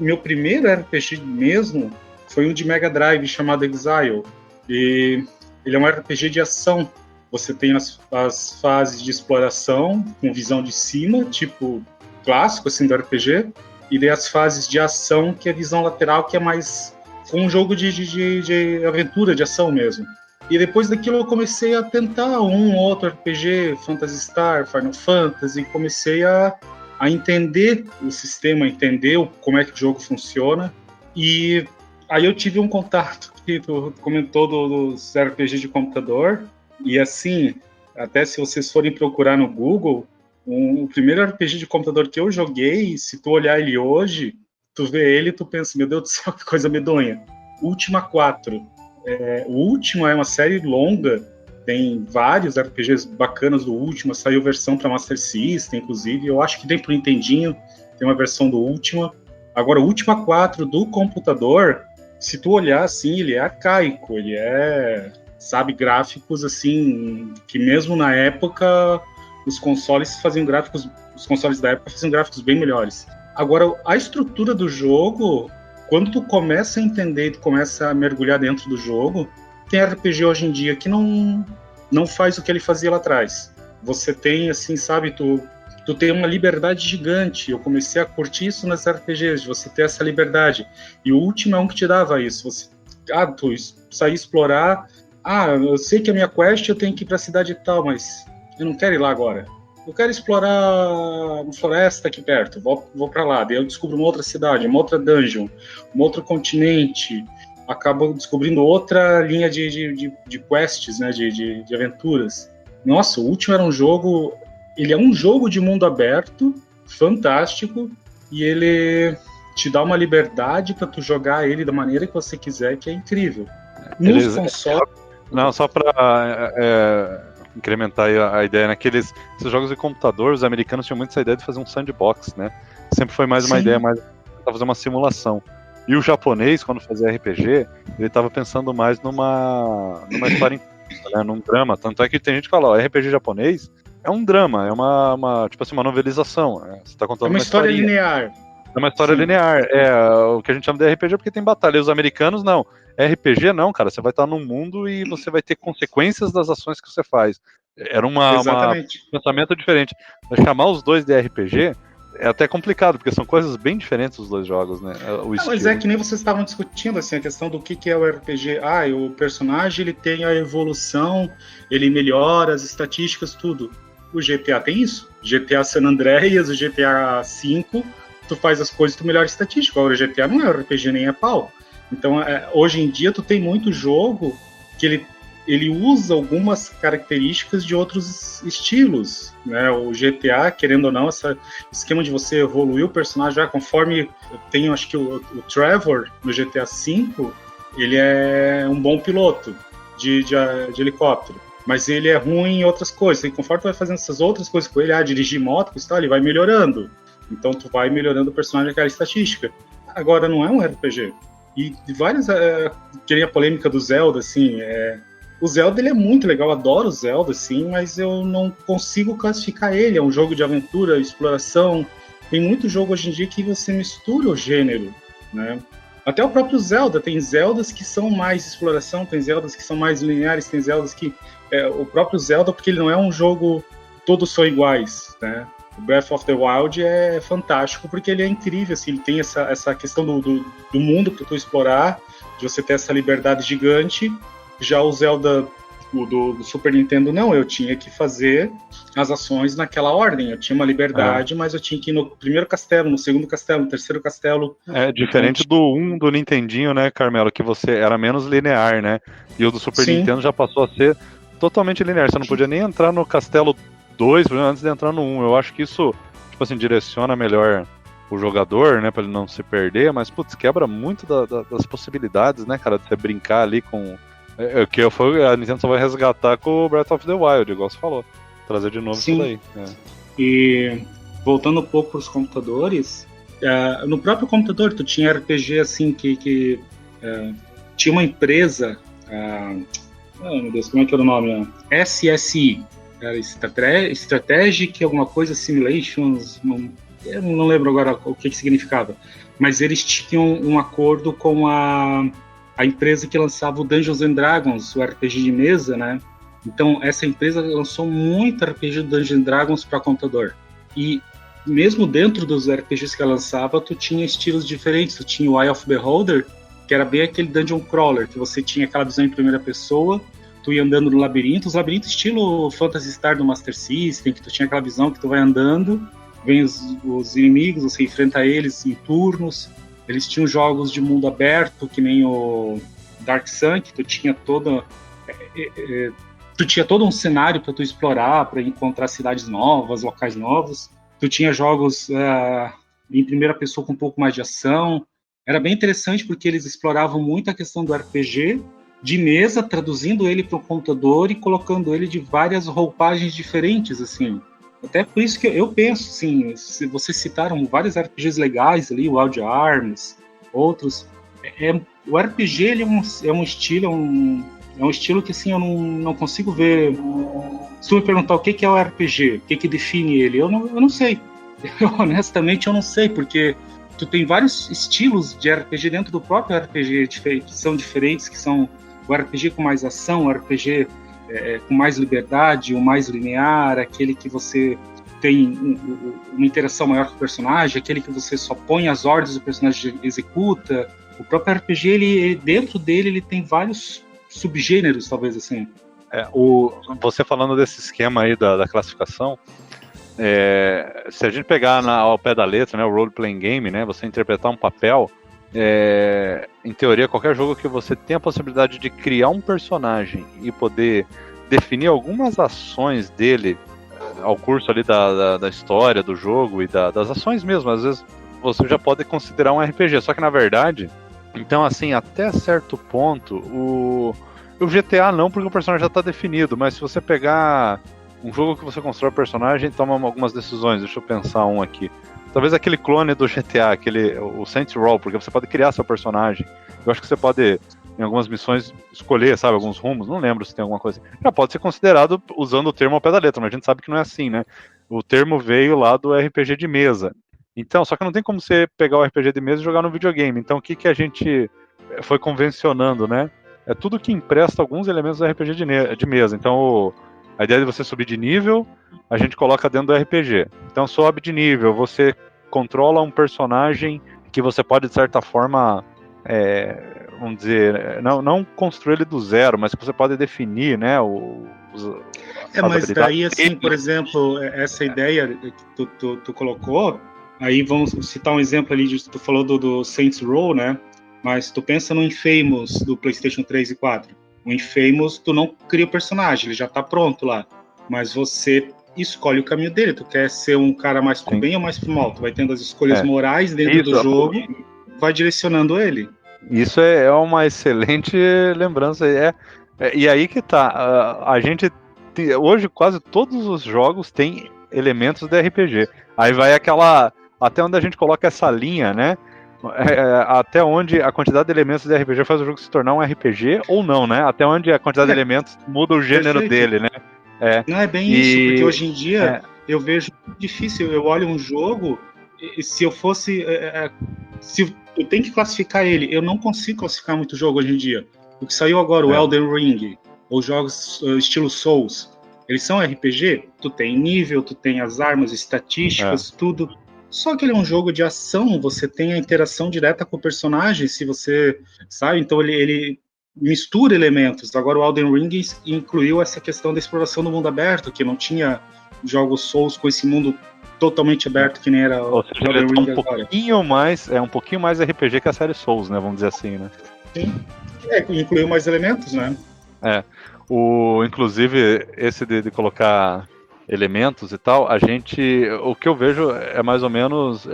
meu primeiro RPG mesmo foi um de Mega Drive chamado Exile. E ele é um RPG de ação. Você tem as fases de exploração com visão de cima, tipo clássico assim do RPG, e daí as fases de ação, que é visão lateral, que é mais um jogo de aventura, de ação mesmo. E depois daquilo eu comecei a tentar um ou outro RPG, Phantasy Star, Final Fantasy, comecei a entender o sistema, entender como é que o jogo funciona. E aí eu tive um contato que tu comentou dos RPG de computador, e assim, até se vocês forem procurar no Google, o primeiro RPG de computador que eu joguei, se tu olhar ele hoje, tu vê ele e tu pensa, meu Deus do céu, que coisa medonha. Ultima 4. O Ultima é uma série longa, tem vários RPGs bacanas do Ultima, saiu versão para Master System, inclusive, eu acho que tem pro Nintendinho, tem uma versão do Ultima. Agora, o Ultima 4 do computador, se tu olhar assim, ele é arcaico, ele é, sabe, gráficos assim, que mesmo na época os consoles da época faziam gráficos bem melhores. Agora, a estrutura do jogo, quando tu começa a entender, tu começa a mergulhar dentro do jogo, tem RPG hoje em dia que não faz o que ele fazia lá atrás. Você tem, assim, sabe, tu tem uma liberdade gigante. Eu comecei a curtir isso nas RPGs, de você ter essa liberdade. E o último é um que te dava isso. Tu sair explorar. Eu sei que a minha quest eu tenho que ir pra cidade e tal, mas eu não quero ir lá agora. Eu quero explorar uma floresta aqui perto, vou para lá, daí eu descubro uma outra cidade, uma outra dungeon, um outro continente, acabo descobrindo outra linha de quests, né, de aventuras. Nossa, o último era um jogo, ele é um jogo de mundo aberto, fantástico, e ele te dá uma liberdade para tu jogar ele da maneira que você quiser, que é incrível. Nos consoles... Não, só para... incrementar a ideia, esses jogos de computador, os americanos tinham muito essa ideia de fazer um sandbox, né? Sempre foi mais uma ideia, mais para fazer uma simulação. E o japonês, quando fazia RPG, ele estava pensando mais numa história, né? Num drama. Tanto é que tem gente que fala, RPG japonês é um drama, é uma tipo assim, uma novelização. Né? Você tá contando uma história linear. É uma história linear. É o que a gente chama de RPG porque tem batalha. E os americanos não. RPG não, cara, você vai estar num mundo e você vai ter consequências das ações que você faz. Era um pensamento diferente. Mas chamar os dois de RPG é até complicado, porque são coisas bem diferentes os dois jogos, né? Mas é que nem vocês estavam discutindo, assim, a questão do que é o RPG. O personagem, ele tem a evolução, ele melhora as estatísticas, tudo. O GTA tem isso. GTA San Andreas, o GTA V, tu faz as coisas, tu melhora a estatística. Agora, o GTA não é RPG nem é pau. Então, hoje em dia, tu tem muito jogo que ele usa algumas características de outros estilos, né? O GTA, querendo ou não, esse esquema de você evoluir o personagem, conforme eu tenho, acho que o Trevor, no GTA V, ele é um bom piloto de helicóptero, mas ele é ruim em outras coisas, e conforme tu vai fazendo essas outras coisas com ele, dirigir moto e tal, ele vai melhorando. Então, tu vai melhorando o personagem, aquela estatística. Agora, não é um RPG. E várias... Queria a polêmica do Zelda, assim... O Zelda, ele é muito legal, adoro o Zelda, assim, mas eu não consigo classificar ele. É um jogo de aventura, exploração. Tem muito jogo hoje em dia que você mistura o gênero, né? Até o próprio Zelda. Tem Zeldas que são mais exploração, tem Zeldas que são mais lineares, tem Zeldas que... o próprio Zelda, porque ele não é um jogo... Todos são iguais, né? O Breath of the Wild é fantástico porque ele é incrível, assim, ele tem essa questão do mundo para tu explorar, de você ter essa liberdade gigante. Já o Zelda do Super Nintendo, não, eu tinha que fazer as ações naquela ordem, eu tinha uma liberdade, mas eu tinha que ir no primeiro castelo, no segundo castelo, no terceiro castelo. É diferente do Nintendinho, né, Carmelo, que você era menos linear, né, e o do Super Nintendo já passou a ser totalmente linear, você não podia nem entrar no castelo 2 antes de entrar no 1. Eu acho que isso, tipo assim, direciona melhor o jogador, né, pra ele não se perder, mas, putz, quebra muito das possibilidades, né, cara, de você brincar ali com... que a Nintendo só vai resgatar com o Breath of the Wild, igual você falou. Trazer de novo isso daí. E voltando um pouco pros computadores, no próprio computador tu tinha RPG, assim, que tinha uma empresa... meu Deus, como é que era o nome? SSI. Era Strategic, alguma coisa, Simulations, eu não lembro agora o que significava, mas eles tinham um acordo com a empresa que lançava o Dungeons and Dragons, o RPG de mesa, né? Então, essa empresa lançou muito RPG do Dungeons and Dragons para computador. E mesmo dentro dos RPGs que ela lançava, tu tinha estilos diferentes. Tu tinha o Eye of Beholder, que era bem aquele dungeon crawler, que você tinha aquela visão em primeira pessoa, tu ia andando no labirinto, os labirintos estilo Phantasy Star do Master System, que tu tinha aquela visão que tu vai andando, vem os inimigos, você enfrenta eles em turnos. Eles tinham jogos de mundo aberto, que nem o Dark Sun, que tu tinha todo um cenário para tu explorar, para encontrar cidades novas, locais novos. Tu tinha jogos em primeira pessoa com um pouco mais de ação. Era bem interessante porque eles exploravam muito a questão do RPG de mesa, traduzindo ele para o computador e colocando ele de várias roupagens diferentes, assim. Até por isso que eu penso, assim, se vocês citaram vários RPGs legais ali, o Wild Arms, outros. O RPG ele é um estilo que, assim, eu não consigo ver. Se tu me perguntar o que é o RPG, o que define ele, eu não sei. Honestamente, eu não sei, porque tu tem vários estilos de RPG dentro do próprio RPG que são diferentes, que são o RPG com mais ação, o RPG com mais liberdade, o mais linear, aquele que você tem uma interação maior com o personagem, aquele que você só põe as ordens e o personagem executa. O próprio RPG, ele dentro dele, ele tem vários subgêneros, talvez assim. Você falando desse esquema aí da classificação, se a gente pegar ao pé da letra, né, o role-playing game, né, você interpretar um papel, em teoria, qualquer jogo que você tenha a possibilidade de criar um personagem e poder definir algumas ações dele ao curso ali da história do jogo e das ações mesmo, às vezes você já pode considerar um RPG, só que na verdade, então assim, até certo ponto, o GTA não, porque o personagem já está definido, mas se você pegar um jogo que você constrói o personagem, toma algumas decisões, deixa eu pensar um aqui. Talvez aquele clone do GTA, o Saints Row, porque você pode criar seu personagem. Eu acho que você pode, em algumas missões, escolher, sabe, alguns rumos. Não lembro se tem alguma coisa. Já pode ser considerado usando o termo ao pé da letra, mas a gente sabe que não é assim, né? O termo veio lá do RPG de mesa. Então, só que não tem como você pegar o RPG de mesa e jogar no videogame. Então, o que a gente foi convencionando, né? É tudo que empresta alguns elementos do RPG de mesa. Então, a ideia de você subir de nível, a gente coloca dentro do RPG. Então sobe de nível, você controla um personagem que você pode, de certa forma, vamos dizer, não construir ele do zero, mas que você pode definir, né? Mas daí, assim, por exemplo, essa ideia que tu colocou, aí vamos citar um exemplo ali, tu falou do Saints Row, né? Mas tu pensa no Infamous do PlayStation 3 e 4. O Infamous, tu não cria o personagem, ele já tá pronto lá. Mas você escolhe o caminho dele. Tu quer ser um cara mais pro bem ou mais pro mal? Tu vai tendo as escolhas morais dentro do jogo, vai direcionando ele. Isso é uma excelente lembrança. E aí que tá. A gente hoje quase todos os jogos têm elementos de RPG. Aí vai até onde a gente coloca essa linha, né? Até onde a quantidade de elementos de RPG faz o jogo se tornar um RPG ou não, né? Até onde a quantidade de elementos muda o gênero dele, né? Não é bem isso, porque hoje em dia eu vejo difícil. Eu olho um jogo, se eu fosse. Se eu tenho que classificar ele, eu não consigo classificar muito jogo hoje em dia. O que saiu agora, o Elden Ring, ou jogos estilo Souls, eles são RPG? Tu tem nível, tu tem as armas, estatísticas, tudo. Só que ele é um jogo de ação, você tem a interação direta com o personagem, se você sabe, então ele mistura elementos. Agora o Elden Ring incluiu essa questão da exploração do mundo aberto, que não tinha jogos Souls com esse mundo totalmente aberto que nem era o Elden Ring agora. Um pouquinho mais RPG que a série Souls, né, vamos dizer assim, né? Sim, incluiu mais elementos, né? Inclusive esse de colocar elementos e tal, o que eu vejo é mais ou menos,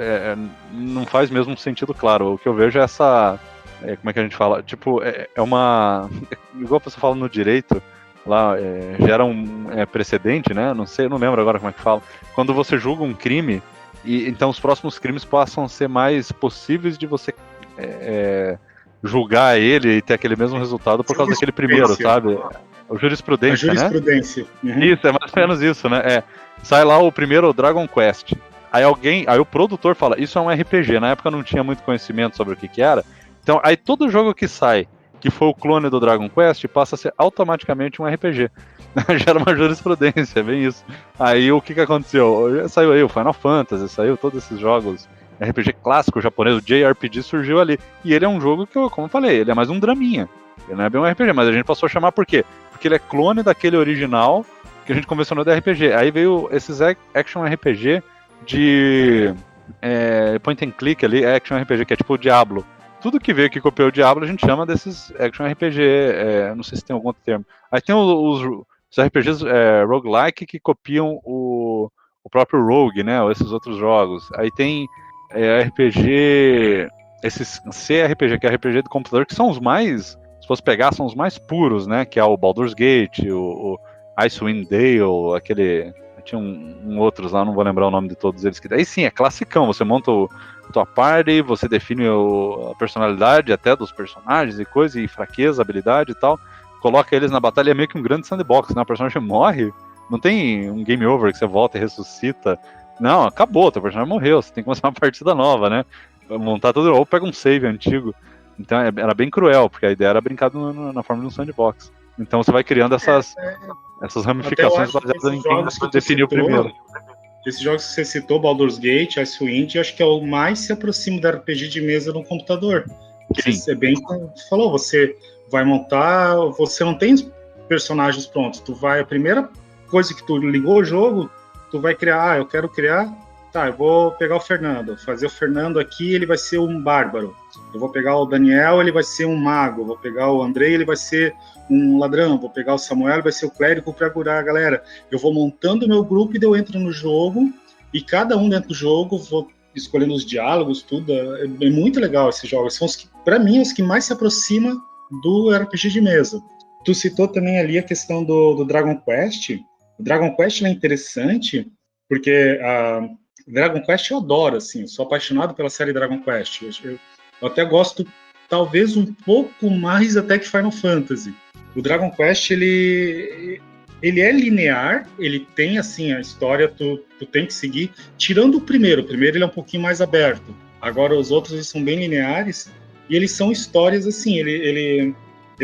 não faz mesmo sentido claro. O que eu vejo é essa, como é que a gente fala? Tipo, igual você fala no direito, lá, gera um precedente, né? Não lembro agora como é que fala. Quando você julga um crime, e então os próximos crimes passam a ser mais possíveis de você julgar ele e ter aquele mesmo resultado por causa daquele primeiro, sabe? O jurisprudência, né? Uhum. Isso, é mais ou menos isso, né? Sai lá o primeiro Dragon Quest. Aí o produtor fala, isso é um RPG. Na época não tinha muito conhecimento sobre o que era. Então, aí todo jogo que sai, que foi o clone do Dragon Quest, passa a ser automaticamente um RPG. Gera uma jurisprudência, é bem isso. Aí o que aconteceu? Saiu aí o Final Fantasy, saiu todos esses jogos RPG clássico japonês, o JRPG surgiu ali. E ele é um jogo que, como eu falei, ele é mais um draminha. Ele não é bem um RPG, mas a gente passou a chamar por quê? Porque porque ele é clone daquele original que a gente convencionou de RPG. Aí veio esses action RPG de point and click ali, action RPG, que é tipo o Diablo. Tudo que veio que copiou o Diablo a gente chama desses action RPG, não sei se tem algum outro termo. Aí tem os RPGs roguelike que copiam o próprio Rogue, né, ou esses outros jogos. Aí tem RPG, esses CRPG, que é RPG do computador, que são os mais, se fosse pegar, são os mais puros, né, que é o Baldur's Gate, o Icewind Dale, aquele... Tinha um outros lá, não vou lembrar o nome de todos eles. Aí sim, é classicão, você monta a tua party, você define a personalidade até dos personagens e coisa, e fraqueza, habilidade e tal, coloca eles na batalha, é meio que um grande sandbox, né? O personagem morre, não tem um game over que você volta e ressuscita, não, acabou, teu personagem morreu, você tem que começar uma partida nova, né? Montar tudo, ou pega um save antigo. Então era bem cruel, porque a ideia era brincar na forma de um sandbox. Então você vai criando essas ramificações baseadas em quem definiu primeiro. Esses jogos que você citou, Baldur's Gate, Icewind, acho que é o mais se aproxima da RPG de mesa no computador. Sim. É bem como você falou, você vai montar, você não tem personagens prontos, a primeira coisa que tu ligou o jogo, tu vai criar, eu quero criar, tá, eu vou pegar o Fernando, fazer o Fernando aqui, ele vai ser um bárbaro. Eu vou pegar o Daniel, ele vai ser um mago. Eu vou pegar o Andrei, ele vai ser um ladrão. Eu vou pegar o Samuel, ele vai ser o clérigo para curar a galera. Eu vou montando o meu grupo e daí eu entro no jogo. E cada um dentro do jogo, vou escolhendo os diálogos, tudo. É muito legal esses jogos. São os que, para mim, os que mais se aproximam do RPG de mesa. Tu citou também ali a questão do Dragon Quest. O Dragon Quest é interessante porque Dragon Quest eu adoro, assim. Eu sou apaixonado pela série Dragon Quest. Eu até gosto, talvez, um pouco mais até que Final Fantasy. O Dragon Quest, ele é linear, ele tem, assim, a história, tu tem que seguir, tirando o primeiro ele é um pouquinho mais aberto. Agora, os outros, eles são bem lineares, e eles são histórias, assim, ele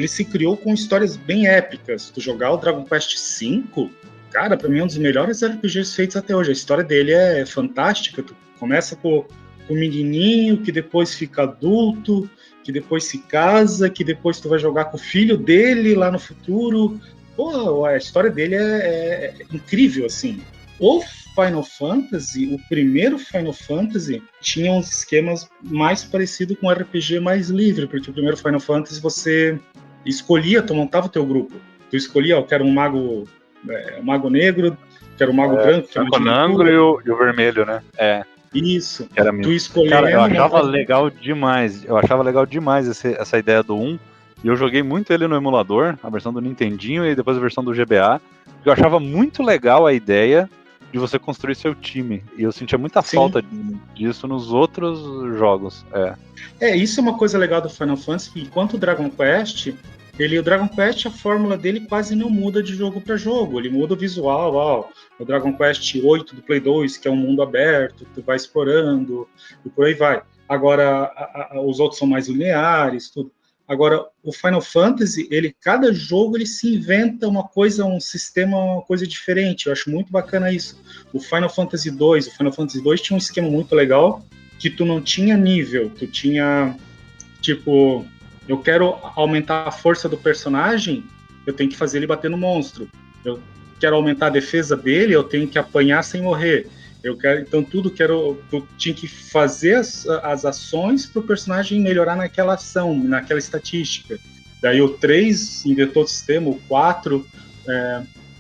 se criou com histórias bem épicas. Tu jogar o Dragon Quest V, cara, pra mim é um dos melhores RPGs feitos até hoje. A história dele é fantástica, tu começa com o menininho, que depois fica adulto, que depois se casa, que depois tu vai jogar com o filho dele lá no futuro. Pô, a história dele é incrível, assim. O Final Fantasy, o primeiro Final Fantasy, tinha uns esquemas mais parecidos com um RPG mais livre, porque o primeiro Final Fantasy você escolhia, tu montava o teu grupo. Tu escolhia, eu quero um mago negro, quero um mago branco, quero um negro e o vermelho, né? Isso. Tu escolhendo. Cara, eu achava legal demais. Eu achava legal demais essa ideia do 1. E eu joguei muito ele no emulador, a versão do Nintendinho e depois a versão do GBA. Eu achava muito legal a ideia de você construir seu time. E eu sentia muita falta disso nos outros jogos. Isso é uma coisa legal do Final Fantasy. Enquanto o Dragon Quest, a fórmula dele quase não muda de jogo para jogo. Ele muda o visual. O Dragon Quest 8 do Play 2, que é um mundo aberto, tu vai explorando e por aí vai. Agora, os outros são mais lineares, tudo. Agora, o Final Fantasy, cada jogo ele se inventa uma coisa, um sistema, uma coisa diferente. Eu acho muito bacana isso. O Final Fantasy 2 tinha um esquema muito legal, que tu não tinha nível, tu tinha, tipo, eu quero aumentar a força do personagem, eu tenho que fazer ele bater no monstro. Eu quero aumentar a defesa dele, eu tenho que apanhar sem morrer. Então tu tinha que fazer as ações para o personagem melhorar naquela ação, naquela estatística. Daí o 3 inventou o sistema, o 4...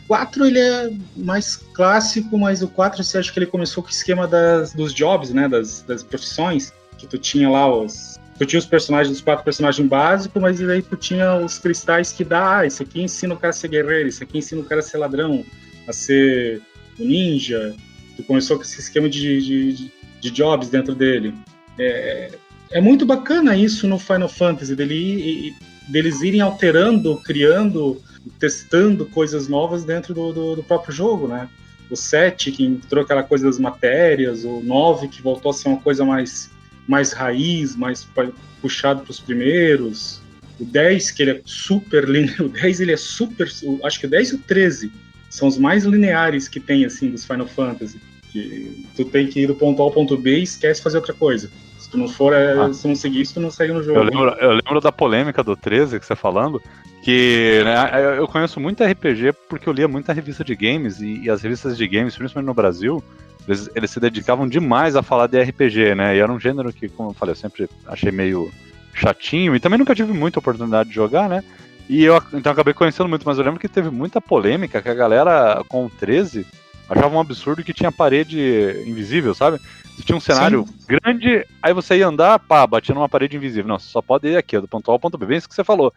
O 4 ele é mais clássico, mas o 4 você acha que ele começou com o esquema dos jobs, né, das profissões, que tu tinha lá Tu tinha os personagens, os 4 personagens básicos, mas daí tu tinha os cristais que dá, isso aqui ensina o cara a ser guerreiro, isso aqui ensina o cara a ser ladrão, a ser um ninja. Tu começou com esse esquema de jobs dentro dele. É muito bacana isso no Final Fantasy, deles irem alterando, criando, testando coisas novas dentro do próprio jogo, né? O 7, que entrou aquela coisa das matérias, o 9, que voltou a ser uma coisa mais raiz, mais puxado para os primeiros. O 10, que ele é super linear. O 10, ele é super... Acho que o 10 e o 13 são os mais lineares que tem, assim, dos Final Fantasy. Que tu tem que ir do ponto A ao ponto B e esquece fazer outra coisa. Se tu não se não seguir isso, tu não segue no jogo. Eu lembro da polêmica do 13 que você falando, que né, eu conheço muito RPG porque eu lia muita revista de games, e as revistas de games, principalmente no Brasil, eles se dedicavam demais a falar de RPG, né? E era um gênero que, como eu falei, eu sempre achei meio chatinho, e também nunca tive muita oportunidade de jogar, né? Então eu acabei conhecendo muito, mas eu lembro que teve muita polêmica, que a galera com o 13 achava um absurdo que tinha parede invisível, sabe? Você tinha um cenário grande, aí você ia andar, pá, batia numa parede invisível. Não, você só pode ir aqui, do ponto A ao ponto B, bem isso que você falou.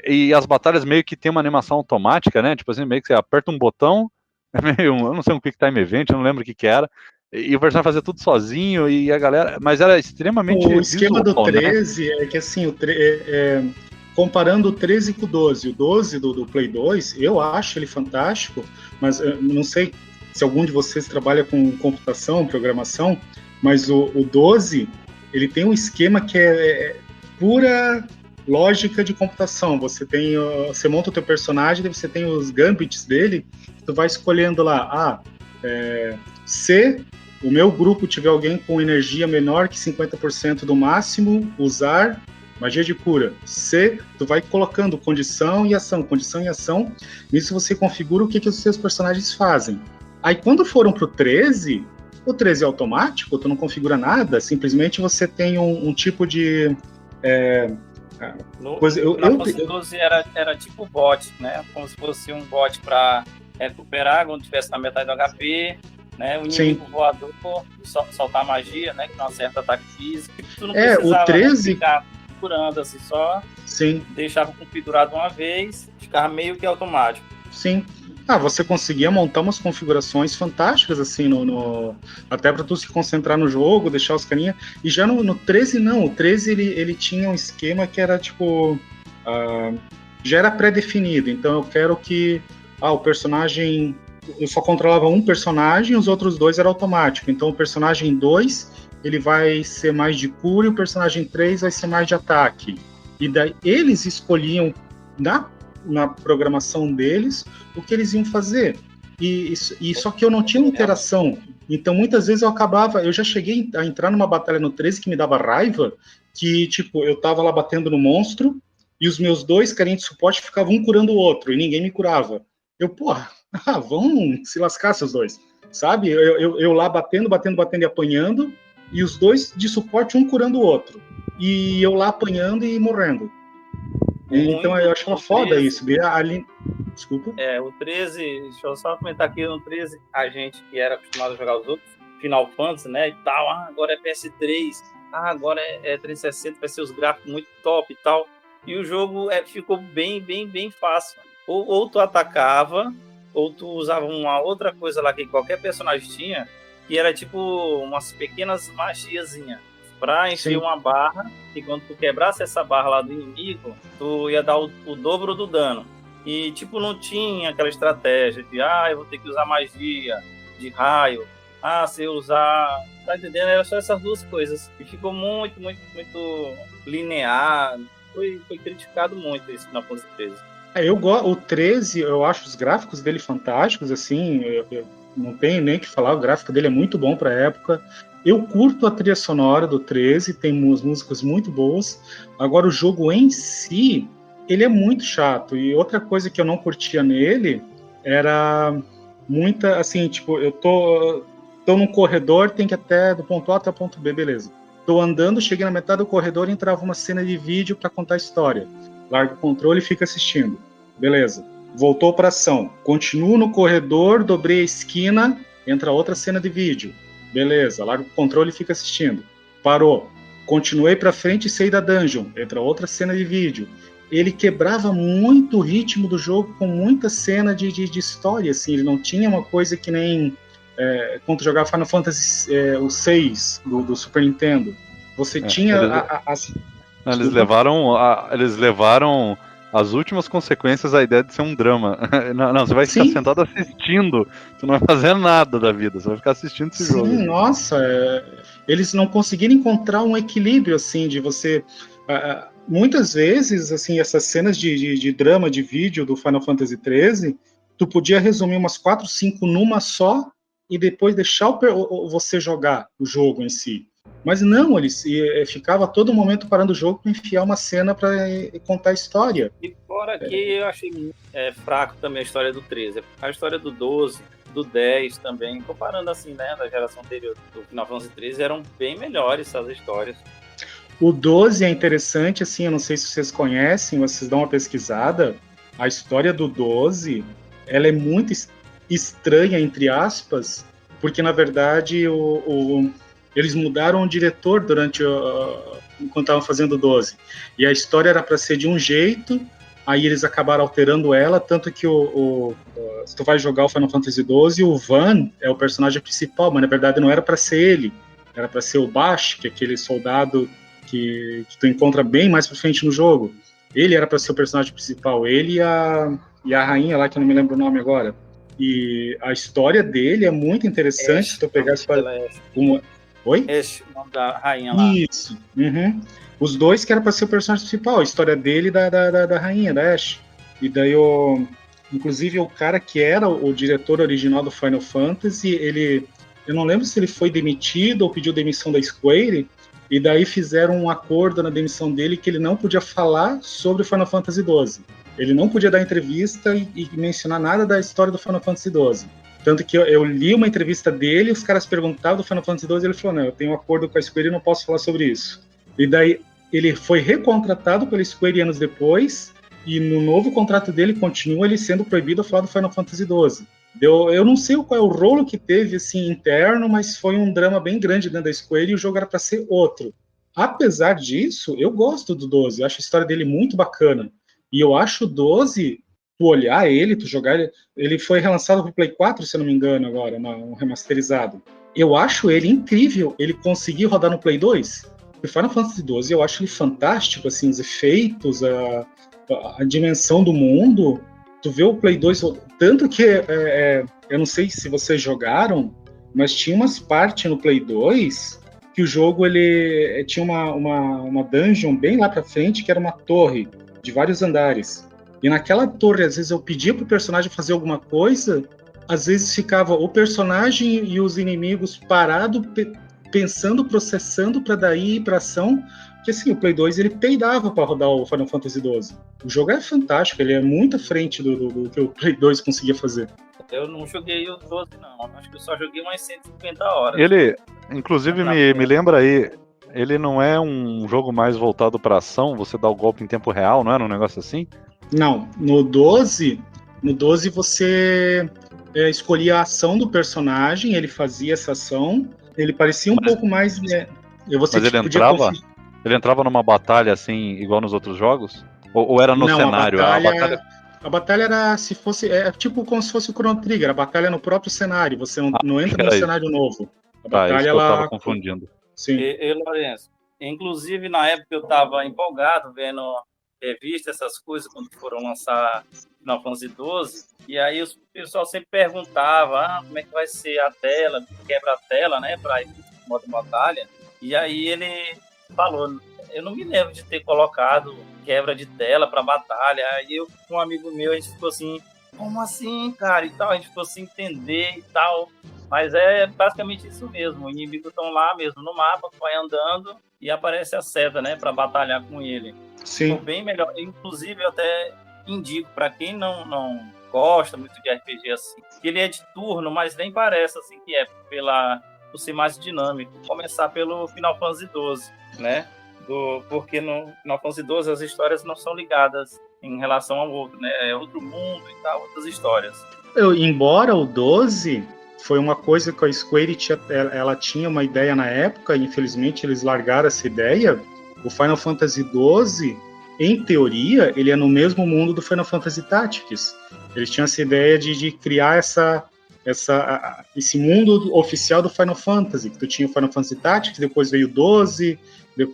E as batalhas meio que tem uma animação automática, né? Tipo assim, meio que você aperta um botão, eu não sei, um Quick Time Event, eu não lembro o que era, e o personagem fazia tudo sozinho, e a galera... Mas era extremamente O esquema visual, do 13 né? É que assim, comparando o 13 com o 12, o 12 do Play 2, eu acho ele fantástico, mas não sei se algum de vocês trabalha com computação, programação, mas o 12, ele tem um esquema que é pura lógica de computação. Você monta o teu personagem, daí você tem os gambits dele, tu vai escolhendo lá, se o meu grupo tiver alguém com energia menor que 50% do máximo, usar magia de cura. Tu vai colocando condição e ação, nisso você configura o que os seus personagens fazem. Aí quando foram pro 13, o 13 é automático, tu não configura nada, simplesmente você tem um tipo de... No 12 era tipo bot, né? Como se fosse um bot para recuperar quando tivesse na metade do HP, né? O inimigo voador soltar magia, né? Que não acerta ataque físico. Tu não precisava o 13... ficar curando, assim, só deixava configurado uma vez, ficava meio que automático. Sim. Você conseguia montar umas configurações fantásticas, assim, até para tu se concentrar no jogo, deixar os carinha. E já no 13, não. O 13, ele tinha um esquema que era, tipo... já era pré-definido. Então, eu quero que... o personagem... Eu só controlava um personagem, os outros dois era automático. Então, o personagem 2, ele vai ser mais de cura, e o personagem 3 vai ser mais de ataque. E daí, eles escolhiam... na programação deles, o que eles iam fazer. E só que eu não tinha interação. Então, muitas vezes eu já cheguei a entrar numa batalha no 13 que me dava raiva, que, tipo, eu tava lá batendo no monstro, e os meus dois carinhas de suporte ficavam um curando o outro, e ninguém me curava. Vão se lascar seus dois, sabe? Eu lá batendo e apanhando, e os dois de suporte, um curando o outro. E eu lá apanhando e morrendo. Então eu achava foda isso. Desculpa. O 13, deixa eu só comentar aqui, no 13, a gente que era acostumado a jogar os outros, Final Fantasy, né, e tal, agora é PS3, agora é 360, vai ser os gráficos muito top e tal, e o jogo ficou bem fácil. Ou tu atacava, ou tu usava uma outra coisa lá que qualquer personagem tinha, que era tipo umas pequenas magiazinhas para encher uma barra, e quando tu quebrasse essa barra lá do inimigo, tu ia dar o dobro do dano. E, tipo, não tinha aquela estratégia de, eu vou ter que usar magia de raio, se eu usar... Tá entendendo? Era só essas duas coisas. E ficou muito linear. Foi criticado muito isso na Final Fantasy 13. O 13, eu acho os gráficos dele fantásticos, assim, eu não tenho nem o que falar, o gráfico dele é muito bom pra época. Eu curto a trilha sonora do 13, tem umas músicas muito boas. Agora, o jogo em si, ele é muito chato. E outra coisa que eu não curtia nele era muita, assim, tipo, eu tô num corredor, tem que ir até do ponto A até o ponto B, beleza. Tô andando, cheguei na metade do corredor e entrava uma cena de vídeo para contar a história. Larga o controle e fica assistindo. Beleza. Voltou para ação. Continuo no corredor, dobrei a esquina, entra outra cena de vídeo. Beleza, larga o controle e fica assistindo. Parou. Continuei pra frente e saí da dungeon. Entra outra cena de vídeo. Ele quebrava muito o ritmo do jogo com muita cena de história, assim. Ele não tinha uma coisa que nem quando tu jogava Final Fantasy o 6 do Super Nintendo. Você tinha... Eles levaram as últimas consequências a ideia de ser um drama. Não, você vai ficar sentado assistindo, tu não vai fazer nada da vida, você vai ficar assistindo esse jogo. Sim, nossa, eles não conseguiram encontrar um equilíbrio, assim, de você... muitas vezes, assim, essas cenas de drama, de vídeo do Final Fantasy XIII, tu podia resumir umas 4, 5 numa só, e depois deixar você jogar o jogo em si. Mas não, eles ficava a todo momento parando o jogo para enfiar uma cena para contar a história. E fora que eu achei fraco também a história do 13. A história do 12, do 10 também, comparando assim, né, da geração anterior do Final Fantasy 13, eram bem melhores essas histórias. O 12 é interessante, assim, eu não sei se vocês conhecem, vocês dão uma pesquisada. A história do 12, ela é muito estranha, entre aspas, porque, na verdade, eles mudaram o diretor enquanto estavam fazendo o 12. E a história era para ser de um jeito, aí eles acabaram alterando ela, tanto que se tu vai jogar o Final Fantasy 12, o Van é o personagem principal, mas, na verdade, não era para ser ele. Era para ser o Bash, que é aquele soldado que tu encontra bem mais pra frente no jogo. Ele era para ser o personagem principal, ele e a rainha lá, que eu não me lembro o nome agora. E a história dele é muito interessante, se tu pegar a história... Oi? O nome da rainha lá. Isso. Uhum. Os dois que era para ser o personagem principal, a história dele e da rainha, da Ashe. E daí, inclusive, o cara que era o diretor original do Final Fantasy, eu não lembro se ele foi demitido ou pediu demissão da Square, e daí fizeram um acordo na demissão dele que ele não podia falar sobre o Final Fantasy XII. Ele não podia dar entrevista e mencionar nada da história do Final Fantasy XII. Tanto que eu li uma entrevista dele, os caras perguntavam do Final Fantasy XII, e ele falou, não, eu tenho um acordo com a Square e não posso falar sobre isso. E daí ele foi recontratado pela Square anos depois, e no novo contrato dele continua ele sendo proibido a falar do Final Fantasy XII. Eu não sei qual é o rolo que teve assim, interno, mas foi um drama bem grande dentro da Square e o jogo era para ser outro. Apesar disso, eu gosto do 12, eu acho a história dele muito bacana. E eu acho o 12, tu olhar ele, tu jogar ele foi relançado pro Play 4, se eu não me engano, agora, um remasterizado. Eu acho ele incrível, ele conseguir rodar no Play 2. O Final Fantasy 12, eu acho ele fantástico, assim, os efeitos, a dimensão do mundo. Tu vê o Play 2, tanto que eu não sei se vocês jogaram, mas tinha umas partes no Play 2 que o jogo ele tinha uma dungeon bem lá pra frente, que era uma torre de vários andares. E naquela torre, às vezes eu pedia pro personagem fazer alguma coisa, às vezes ficava o personagem e os inimigos parados, pensando, processando para daí ir pra ação, porque assim, o Play 2 ele peidava para rodar o Final Fantasy XII. O jogo é fantástico, ele é muito à frente do que o Play 2 conseguia fazer. Eu não joguei o 12, não. Acho que eu só joguei umas 150 horas. Ele, inclusive, me lembra aí, ele não é um jogo mais voltado para ação, você dá o golpe em tempo real, não era um negócio assim? Não, no 12 você escolhia a ação do personagem, ele fazia essa ação, ele parecia pouco mais... Mas ele entrava numa batalha assim, igual nos outros jogos? Ou era no cenário? A batalha era tipo como se fosse o Chrono Trigger, a batalha no próprio cenário, você não entra no cenário novo. A batalha isso que eu tava confundindo. Sim. E Lourenço, inclusive na época eu tava empolgado vendo revista, essas coisas, quando foram lançar Final Fantasy XII, e aí o pessoal sempre perguntava como é que vai ser a tela, quebra a tela, né, para modo batalha, e aí ele falou, eu não me lembro de ter colocado quebra de tela para batalha, aí eu com um amigo meu, a gente ficou assim, como assim, cara, e tal, a gente ficou sem entender e tal, mas é basicamente isso mesmo, os inimigos estão lá mesmo no mapa, vai andando e aparece a seta, né, para batalhar com ele. Sim. Ficou bem melhor, inclusive eu até indico para quem não gosta muito de RPG assim, que ele é de turno, mas nem parece assim que é por ser mais dinâmico, começar pelo Final Fantasy XII, né? Porque no Final Fantasy XII as histórias não são ligadas em relação ao outro, né? É outro mundo e tal, outras histórias. Embora o 12 foi uma coisa que a Square ela tinha uma ideia na época, e infelizmente eles largaram essa ideia, o Final Fantasy XII, em teoria, ele é no mesmo mundo do Final Fantasy Tactics. Eles tinham essa ideia de criar esse mundo oficial do Final Fantasy, que tu tinha o Final Fantasy Tactics, depois veio o 12,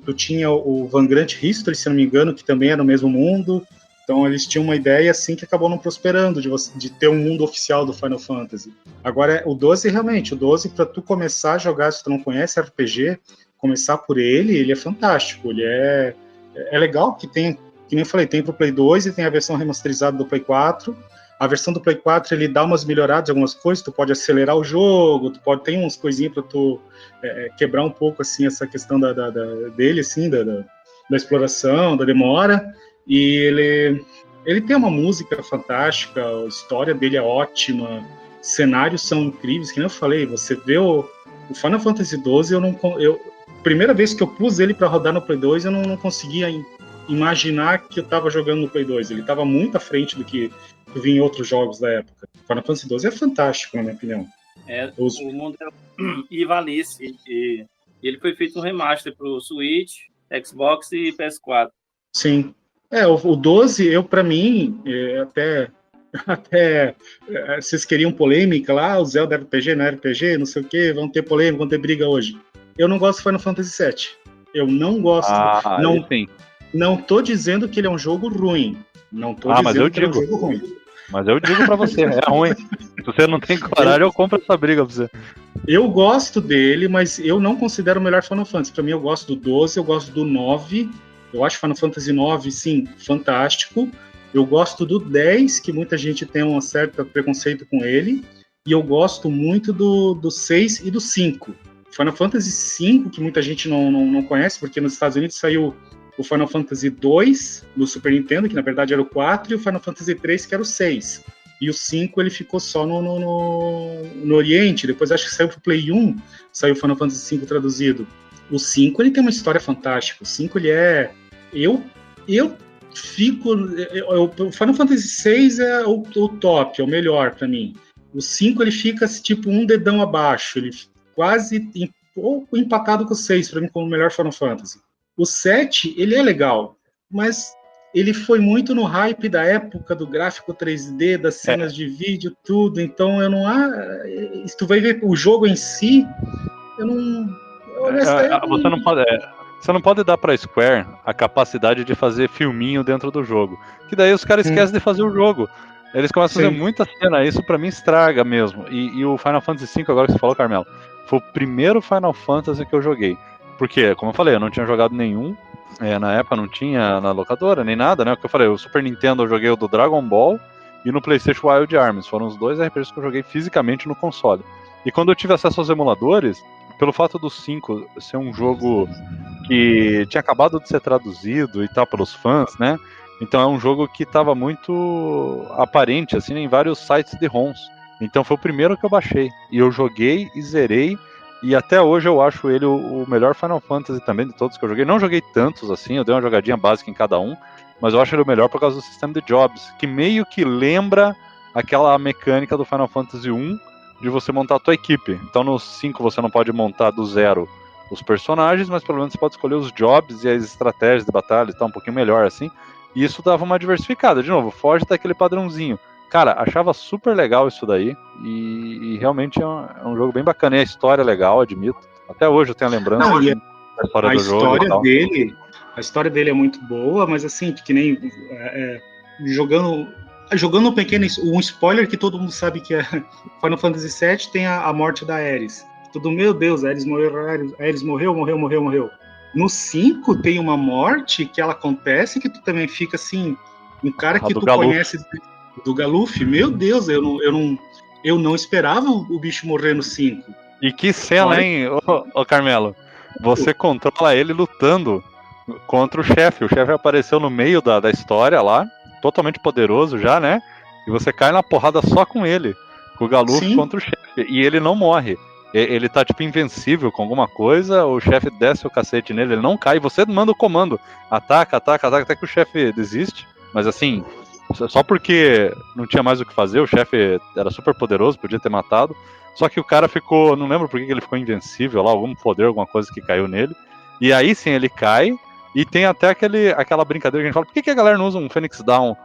tu tinha o Vagrant History, se não me engano, que também é no mesmo mundo. Então eles tinham uma ideia assim que acabou não prosperando, de ter um mundo oficial do Final Fantasy. Agora, o 12 realmente, o 12 para tu começar a jogar, se tu não conhece RPG, começar por ele é fantástico, ele é legal que tem, que nem eu falei, tem pro Play 2 e tem a versão remasterizada do Play 4, A versão do Play 4, ele dá umas melhoradas, algumas coisas, tu pode acelerar o jogo, tu pode ter umas coisinhas para tu quebrar um pouco, assim, essa questão dele, assim, da exploração, da demora, e ele tem uma música fantástica, a história dele é ótima, cenários são incríveis, que nem eu falei, você vê o Final Fantasy XII, primeira vez que eu pus ele para rodar no Play 2, eu não conseguia imaginar que eu estava jogando no Play 2, ele estava muito à frente do que eu vi em outros jogos da época. Final Fantasy XII é fantástico, na minha opinião. O mundo é Ivalice, e ele foi feito um remaster para o Switch, Xbox e PS4. Sim. O 12, para mim, até vocês queriam polêmica lá, o Zelda RPG, não é RPG, não sei o que, vão ter polêmica, vão ter briga hoje. Eu não gosto de Final Fantasy VII. Eu não gosto. Não tô dizendo que ele é um jogo ruim. Não tô dizendo que ele é um jogo ruim. Mas eu digo pra você, é ruim. Se você não tem coragem, eu compro essa briga pra você. Eu gosto dele, mas eu não considero o melhor Final Fantasy. Pra mim, eu gosto do 12, eu gosto do 9. Eu acho Final Fantasy 9, sim, fantástico. Eu gosto do 10, que muita gente tem um certo preconceito com ele. E eu gosto muito do 6 e do 5. Final Fantasy 5, que muita gente não conhece, porque nos Estados Unidos saiu o Final Fantasy 2 no Super Nintendo, que na verdade era o 4, e o Final Fantasy 3, que era o 6. E o 5 ele ficou só no Oriente, depois acho que saiu pro Play 1, saiu o Final Fantasy 5 traduzido. O 5 ele tem uma história fantástica, o 5 ele é... O Final Fantasy 6 é o top, é o melhor pra mim. O 5 ele fica tipo um dedão abaixo, ele quase empatado com o 6 pra mim como o melhor Final Fantasy. O 7, ele é legal, mas ele foi muito no hype da época do gráfico 3D, das cenas de vídeo, tudo. Então, se tu vai ver o jogo em si, Você não pode dar pra Square a capacidade de fazer filminho dentro do jogo. Que daí os caras esquecem de fazer o jogo. Eles começam a fazer muita cena, isso pra mim estraga mesmo. E o Final Fantasy V, agora que você falou, Carmelo, foi o primeiro Final Fantasy que eu joguei. Porque, como eu falei, eu não tinha jogado nenhum. Na época não tinha na locadora, nem nada, né? O que eu falei, o Super Nintendo eu joguei o do Dragon Ball e no PlayStation Wild Arms. Foram os dois RPGs que eu joguei fisicamente no console. E quando eu tive acesso aos emuladores, pelo fato do 5 ser um jogo que tinha acabado de ser traduzido e tal pelos fãs, né? Então é um jogo que estava muito aparente, assim, em vários sites de ROMs. Então foi o primeiro que eu baixei. E eu joguei e zerei. E até hoje eu acho ele o melhor Final Fantasy também de todos que eu joguei. Não joguei tantos assim, eu dei uma jogadinha básica em cada um, mas eu acho ele o melhor por causa do sistema de jobs, que meio que lembra aquela mecânica do Final Fantasy 1 de você montar a tua equipe. Então no 5 você não pode montar do zero os personagens, mas pelo menos você pode escolher os jobs e as estratégias de batalha, tá um pouquinho melhor assim. E isso dava uma diversificada. De novo, foge daquele padrãozinho. Cara, achava super legal isso daí, e realmente é um jogo bem bacana, e a história é legal, admito. Até hoje eu tenho a lembrança da história do jogo e tal. A história dele é muito boa, mas assim, que nem jogando um pequeno, um spoiler que todo mundo sabe que é Final Fantasy VII tem a morte da Ares. Meu Deus, Ares morreu. No 5 tem uma morte que ela acontece que tu também fica assim, um cara que tu conhece... Do Galuf, meu Deus, eu não esperava o bicho morrer no 5. E que cena, hein, ô Carmelo? Você controla ele lutando contra o chefe. O chefe apareceu no meio da história lá, totalmente poderoso já, né? E você cai na porrada só com ele, com o Galuf contra o chefe. E ele não morre. Ele tá tipo invencível com alguma coisa, o chefe desce o cacete nele, ele não cai, você manda o comando. Ataca, até que o chefe desiste. Mas assim... Só porque não tinha mais o que fazer, o chefe era super poderoso, podia ter matado. Só que o cara ficou, não lembro por que ele ficou invencível lá, algum poder, alguma coisa que caiu nele. E aí sim ele cai, e tem até aquela brincadeira que a gente fala, por que a galera não usa um Phoenix Down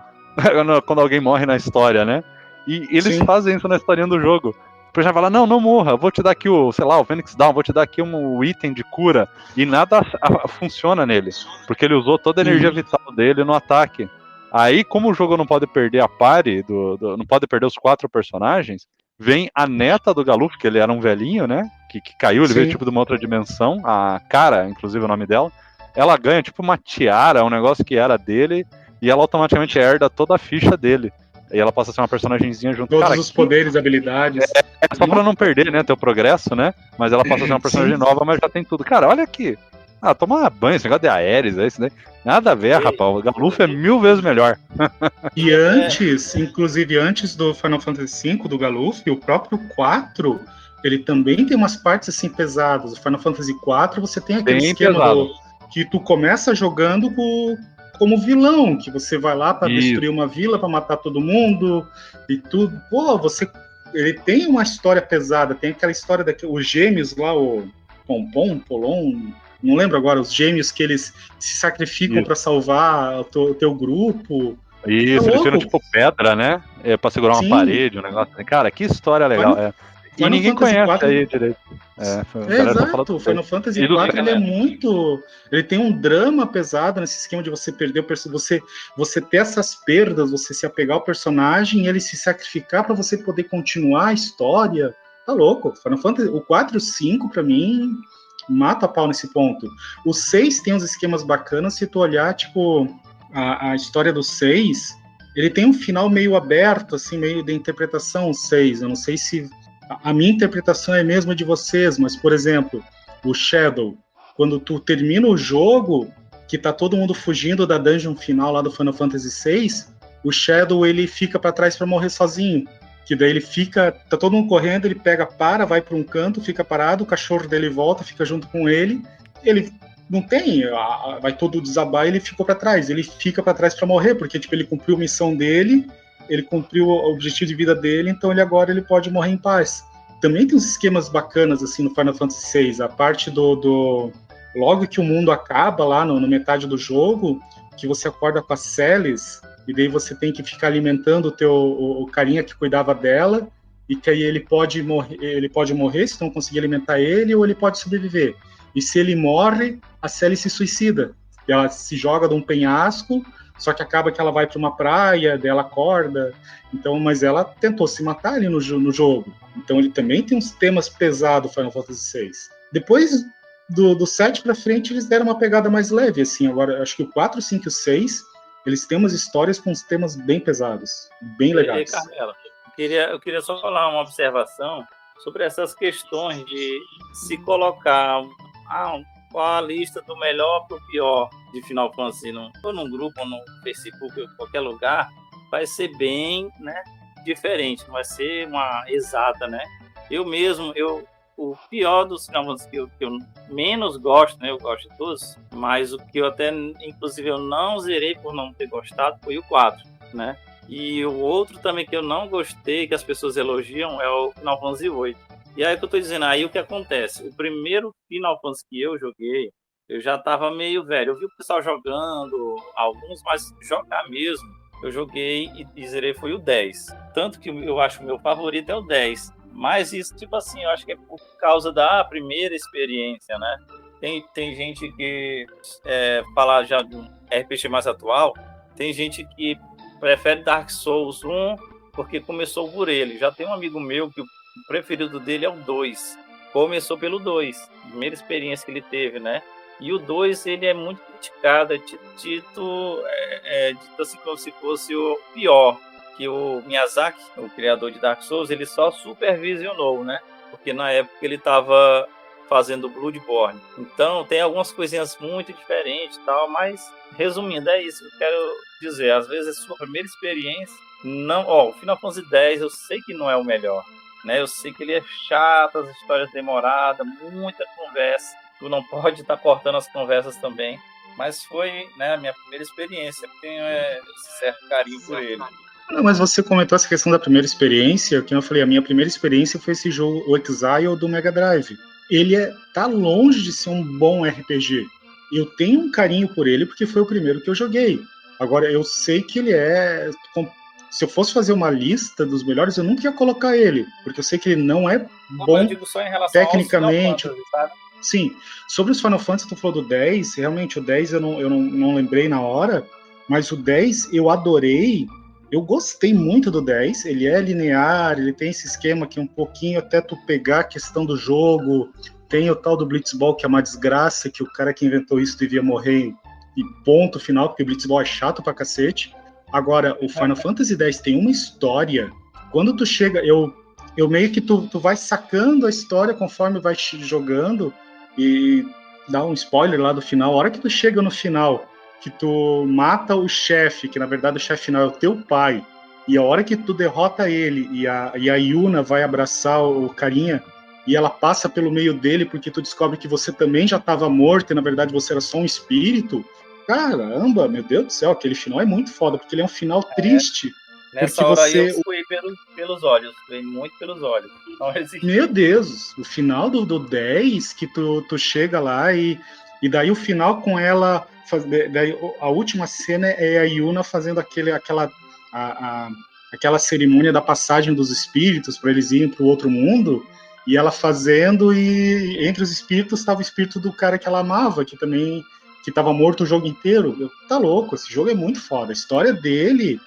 quando alguém morre na história, né? E eles fazem isso na historinha do jogo. O já fala, não morra, vou te dar aqui o Phoenix Down, vou te dar aqui um item de cura. E nada funciona nele, porque ele usou toda a energia vital dele no ataque. Aí, como o jogo não pode perder a pare, não pode perder os 4 personagens, vem a neta do Galuf, que ele era um velhinho, né? Que caiu, ele veio tipo de uma outra dimensão, a Cara, inclusive o nome dela. Ela ganha tipo uma tiara, um negócio que era dele, e ela automaticamente herda toda a ficha dele. E ela passa a ser uma personagemzinha junto. Todos Cara, os poderes, habilidades. é só pra não perder, né, teu progresso, né? Mas ela passa a ser uma personagem nova, mas já tem tudo. Cara, olha aqui. Ah, toma banho, esse negócio de Aeres, é isso, né? Nada a ver, rapaz. O Galuf é 1000 vezes melhor. E antes, inclusive antes do Final Fantasy V, do Galuf, o próprio 4, ele também tem umas partes assim pesadas. O Final Fantasy IV, você tem aquele Bem esquema pesado. que tu começa jogando como vilão, que você vai lá para Isso. destruir uma vila, para matar todo mundo e tudo. Pô, ele tem uma história pesada, tem aquela história os gêmeos lá, o Polon, não lembro agora, os gêmeos que eles se sacrificam para salvar o teu grupo. Isso, eles tiram tipo pedra, né? Pra segurar uma parede, um negócio assim. Cara, que história legal. E ninguém conhece aí direito. Exato, o Final Fantasy IV ele é muito. Ele tem um drama pesado nesse esquema de você perder você ter essas perdas, você se apegar ao personagem e ele se sacrificar para você poder continuar a história. Tá louco. Final Fantasy, o 4 e o 5, pra mim, mata a pau nesse ponto. O 6 tem uns esquemas bacanas, se tu olhar, tipo, a história do 6, ele tem um final meio aberto, assim, meio de interpretação, o 6. Eu não sei se a minha interpretação é a mesma de vocês, mas, por exemplo, o Shadow, quando tu termina o jogo, que tá todo mundo fugindo da dungeon final lá do Final Fantasy VI, o Shadow, ele fica para trás para morrer sozinho. Que daí ele fica, tá todo mundo correndo, ele vai para um canto, fica parado, o cachorro dele volta, fica junto com ele não tem, vai todo desabar, ele ficou para trás, ele fica para trás para morrer, porque tipo, ele cumpriu a missão dele, ele cumpriu o objetivo de vida dele, então agora ele pode morrer em paz. Também tem uns esquemas bacanas assim no Final Fantasy VI, a parte do logo que o mundo acaba lá no metade do jogo, que você acorda com a Celes, e daí você tem que ficar alimentando o carinha que cuidava dela, e que aí ele pode morrer se não conseguir alimentar ele, ou ele pode sobreviver. E se ele morre, a Celes se suicida. Ela se joga de um penhasco, só que acaba que ela vai para uma praia, daí ela acorda. Então, mas ela tentou se matar ali no jogo. Então ele também tem uns temas pesados, Final Fantasy VI. Depois do 7 para frente, eles deram uma pegada mais leve, assim. Agora, acho que o 4, 5 e o 6, eles têm umas histórias com uns temas bem pesados, bem legais. Carmela, eu queria só falar uma observação sobre essas questões de se colocar qual a lista do melhor para o pior de Final Fantasy, ou num grupo, ou no Facebook, ou em qualquer lugar, vai ser bem, né, diferente, não vai ser uma exata, né? O pior dos Final Fantasy que eu menos gosto, né, eu gosto de todos, mas o que eu até, inclusive, eu não zerei por não ter gostado foi o 4, né? E o outro também que eu não gostei, que as pessoas elogiam, é o Final Fantasy VIII. E aí que eu tô dizendo, aí o que acontece? O primeiro Final Fantasy que eu joguei, eu já tava meio velho. Eu vi o pessoal jogando, alguns, mas jogar mesmo. Eu joguei e zerei foi o 10. Tanto que eu acho que o meu favorito é o 10. Mas isso, tipo assim, eu acho que é por causa da primeira experiência, né? Tem gente que fala já de um RPG mais atual, tem gente que prefere Dark Souls 1 porque começou por ele. Já tem um amigo meu que o preferido dele é o 2. Começou pelo 2, primeira experiência que ele teve, né? E o 2, ele é muito criticado, dito assim como se fosse o pior. Que o Miyazaki, o criador de Dark Souls, ele só supervisionou, né? Porque na época ele estava fazendo Bloodborne. Então tem algumas coisinhas muito diferentes e tal, mas resumindo, é isso que eu quero dizer. Às vezes a sua primeira experiência, o Final Fantasy X eu sei que não é o melhor, né? Eu sei que ele é chato, as histórias demoradas, muita conversa. Tu não pode estar cortando as conversas também. Mas foi, né, a minha primeira experiência. Eu tenho certo carinho por ele. Não, mas você comentou essa questão da primeira experiência, que eu falei, a minha primeira experiência foi esse jogo, o Exile do Mega Drive. Ele tá longe de ser um bom RPG. Eu tenho um carinho por ele porque foi o primeiro que eu joguei. Agora, eu sei que ele se eu fosse fazer uma lista dos melhores, eu nunca ia colocar ele, porque eu sei que ele não é bom eu digo só em relação tecnicamente. Aos Final Fantasy, sabe? Sim, sobre os Final Fantasy, tu falou do 10, realmente o 10 eu não lembrei na hora, mas o 10 eu adorei, eu gostei muito do 10, ele é linear, ele tem esse esquema que um pouquinho até tu pegar a questão do jogo, tem o tal do Blitzball que é uma desgraça, que o cara que inventou isso devia morrer e ponto final, porque o Blitzball é chato pra cacete, Agora, o Final Fantasy X tem uma história. Quando tu chega, eu meio que tu vai sacando a história conforme vai jogando, e dá um spoiler lá do final. A hora que tu chega no final, que tu mata o chefe, que na verdade o chefe final é o teu pai, e a hora que tu derrota ele e a Yuna vai abraçar o carinha, e ela passa pelo meio dele porque tu descobre que você também já estava morto e na verdade você era só um espírito. Caramba, meu Deus do céu, aquele final é muito foda, porque ele é um final triste. Nessa porque hora aí você... eu fui pelos olhos, fui muito pelos olhos. Não resisti. Meu Deus, o final do 10, que tu chega lá e daí o final com ela, daí a última cena é a Yuna fazendo aquela cerimônia da passagem dos espíritos para eles irem para o outro mundo, e ela fazendo, e entre os espíritos estava o espírito do cara que ela amava, que também estava morto o jogo inteiro. Tá louco, esse jogo é muito foda. A história dele,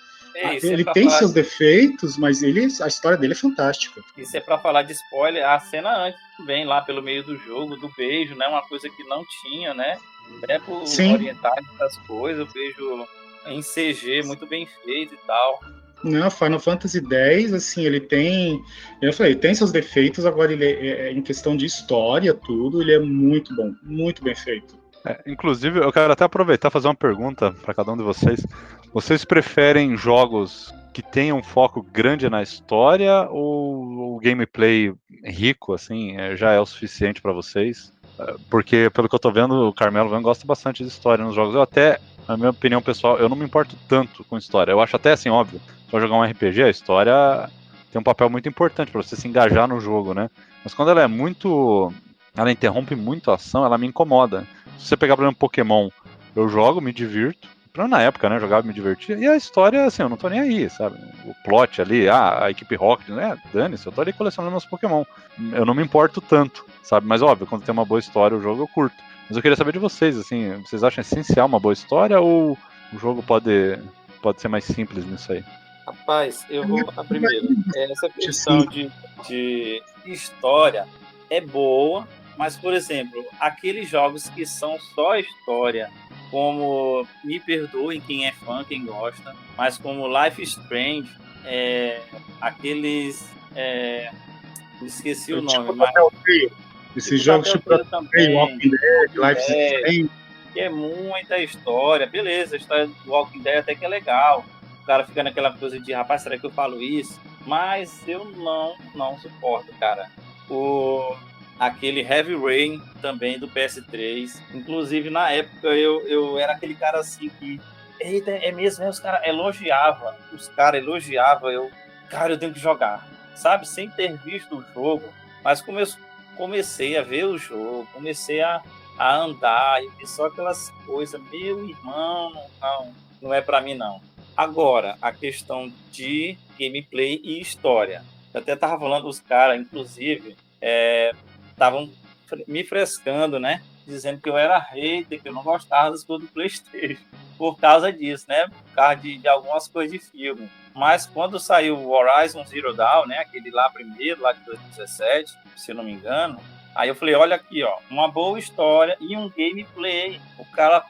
ele tem seus defeitos, mas a história dele é fantástica. Isso é pra falar de spoiler. A cena antes vem lá pelo meio do jogo, do beijo, né? Uma coisa que não tinha, né? É por orientar essas coisas, o beijo em CG, muito bem feito e tal. Não, Final Fantasy X, assim, ele tem... Eu falei, ele tem seus defeitos, agora ele em questão de história, tudo, ele é muito bom, muito bem feito. Inclusive, eu quero até aproveitar e fazer uma pergunta para cada um de vocês. Vocês preferem jogos que tenham foco grande na história, ou o gameplay rico, assim, já é o suficiente para vocês? Porque, pelo que eu tô vendo, o Carmelo gosta bastante de história nos jogos. Eu até, na minha opinião pessoal, eu não me importo tanto com história. Eu acho até, assim, óbvio, se eu jogar um RPG, a história tem um papel muito importante para você se engajar no jogo, né? Mas quando ela é muito... ela interrompe muito a ação, ela me incomoda. Se você pegar, por exemplo, Pokémon, eu jogo, me divirto. Na época, né, eu jogava e me divertia. E a história, assim, eu não tô nem aí, sabe? O plot ali, a equipe Rocket, né? Dane-se, eu tô ali colecionando meus Pokémon. Eu não me importo tanto, sabe? Mas, óbvio, quando tem uma boa história, o jogo eu curto. Mas eu queria saber de vocês, assim, vocês acham essencial uma boa história, ou o jogo pode ser mais simples nisso aí? Rapaz, eu vou primeiro. Essa questão de história é boa, mas, por exemplo, aqueles jogos que são só história, como, me perdoem quem é fã, quem gosta, mas como Life is Strange, aqueles... esqueci o nome, mas... Esses jogos tipo Walking Dead, Life is Strange... que é muita história. Beleza, a história do Walking Dead até que é legal. O cara fica naquela coisa de, rapaz, será que eu falo isso? Mas eu não suporto, cara. Aquele Heavy Rain também do PS3. Inclusive, na época, eu era aquele cara assim que... Eita, é mesmo, os caras elogiavam. Cara, eu tenho que jogar. Sabe? Sem ter visto o jogo. Mas comecei a ver o jogo. Comecei a andar. E só aquelas coisas. Meu irmão, não é pra mim, não. Agora, a questão de gameplay e história. Eu até tava falando, os caras, inclusive... estavam me frescando, né? Dizendo que eu era hater, que eu não gostava das coisas do PlayStation. Por causa disso, né? Por causa de algumas coisas de filme. Mas quando saiu o Horizon Zero Dawn, né? Aquele lá primeiro, lá de 2017, se eu não me engano. Aí eu falei, olha aqui, ó. Uma boa história e um gameplay. O cara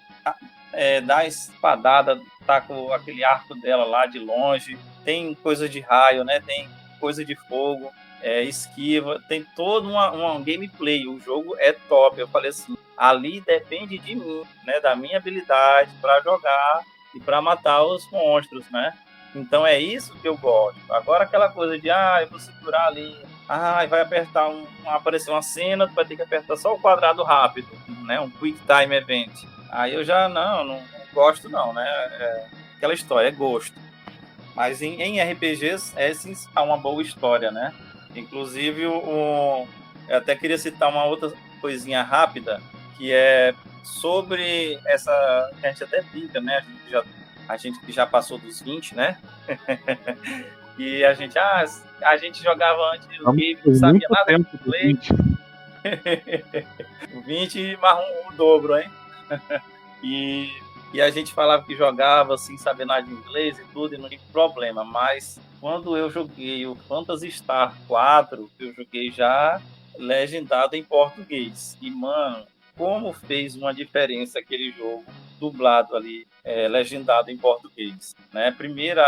dá a espadada, tá com aquele arco dela lá de longe. Tem coisa de raio, né? Tem coisa de fogo. Esquiva, tem todo um gameplay, o jogo é top. Eu falei assim, ali depende de mim, né, da minha habilidade para jogar e para matar os monstros, né? Então é isso que eu gosto. Agora aquela coisa de, eu vou segurar ali, vai apertar aparecer uma cena, tu vai ter que apertar só o quadrado rápido, né, um quick time event. Aí eu já não gosto não, né? Aquela história, é gosto. Mas em RPGs sim, há uma boa história, né? Inclusive, eu até queria citar uma outra coisinha rápida, que é sobre essa... A gente até brinca, né? A gente que já passou dos 20, né? E a gente jogava antes o game, não sabia nada de play. 20 mais o dobro, hein? E a gente falava que jogava sem saber nada de inglês e tudo, e não tinha problema. Mas quando eu joguei o Phantasy Star 4, eu joguei já legendado em português. E, mano, como fez uma diferença aquele jogo. dublado ali, legendado em português, né? Primeiro,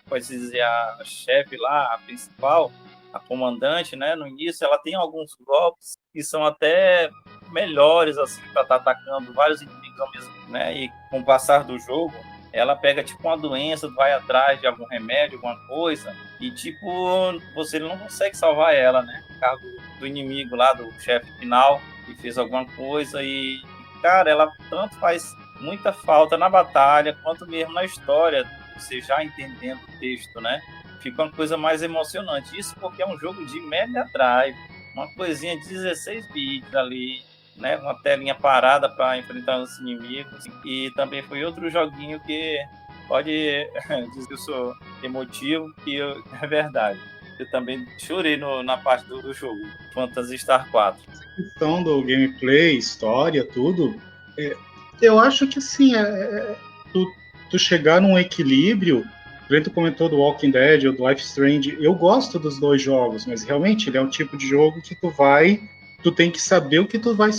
pode dizer, a chefe lá, a principal, a comandante, né? No início, ela tem alguns golpes que são até melhores, assim, para estar atacando vários inimigos ao mesmo tempo, né? E com o passar do jogo, ela pega, tipo, uma doença, vai atrás de algum remédio, alguma coisa, e, tipo, você não consegue salvar ela, né? Por causa do inimigo lá, do chefe final, que fez alguma coisa e, cara, ela tanto faz muita falta na batalha, quanto mesmo na história, você já entendendo o texto, né? Fica uma coisa mais emocionante. Isso porque é um jogo de Mega Drive, uma coisinha de 16 bits ali, né? Uma telinha parada para enfrentar os inimigos. E também foi outro joguinho que pode dizer que eu sou emotivo, que é verdade. Eu também chorei na parte do jogo, Phantasy Star 4. A questão do gameplay, história, tudo, eu acho que assim, tu chegar num equilíbrio. O Brento comentou do Walking Dead ou do Life Strange. Eu gosto dos dois jogos, mas realmente ele é um tipo de jogo que tu tem que saber o que tu vai,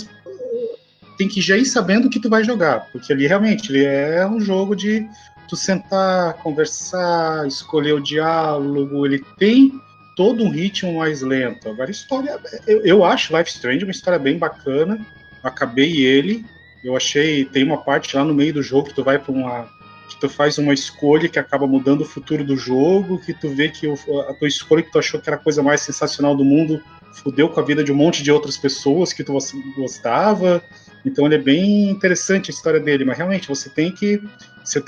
tem que já ir sabendo o que tu vai jogar, porque ali realmente ele é um jogo de tu sentar, conversar, escolher o diálogo, ele tem todo um ritmo mais lento. Agora a história, eu acho Life Strange uma história bem bacana. Acabei ele, eu achei, tem uma parte lá no meio do jogo que tu vai para que tu faz uma escolha que acaba mudando o futuro do jogo, que tu vê que a tua escolha que tu achou que era a coisa mais sensacional do mundo fudeu com a vida de um monte de outras pessoas que tu gostava. Então ele é bem interessante a história dele, mas realmente você ter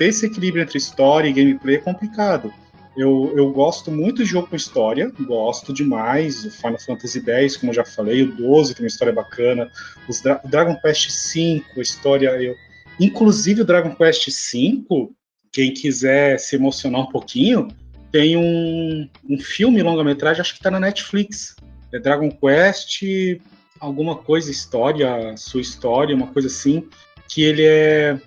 esse equilíbrio entre história e gameplay é complicado. Eu gosto muito de jogo com história, gosto demais. O Final Fantasy X, como eu já falei, o 12 tem uma história bacana, o Dragon Quest V, a história... Inclusive o Dragon Quest V, quem quiser se emocionar um pouquinho, tem um filme longa-metragem, acho que está na Netflix. É Dragon Quest, alguma coisa, sua história, uma coisa assim, que ele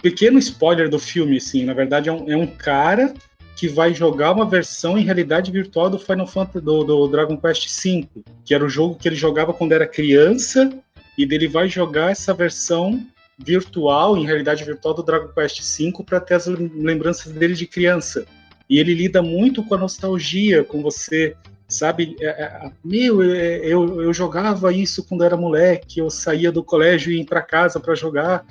pequeno spoiler do filme, assim, na verdade é um cara que vai jogar uma versão em realidade virtual do Final Fantasy, do Dragon Quest V, que era o jogo que ele jogava quando era criança, e dele vai jogar essa versão virtual, em realidade virtual do Dragon Quest V, para ter as lembranças dele de criança. E ele lida muito com a nostalgia, com você, sabe? Eu jogava isso quando era moleque, eu saía do colégio e ia para casa para jogar.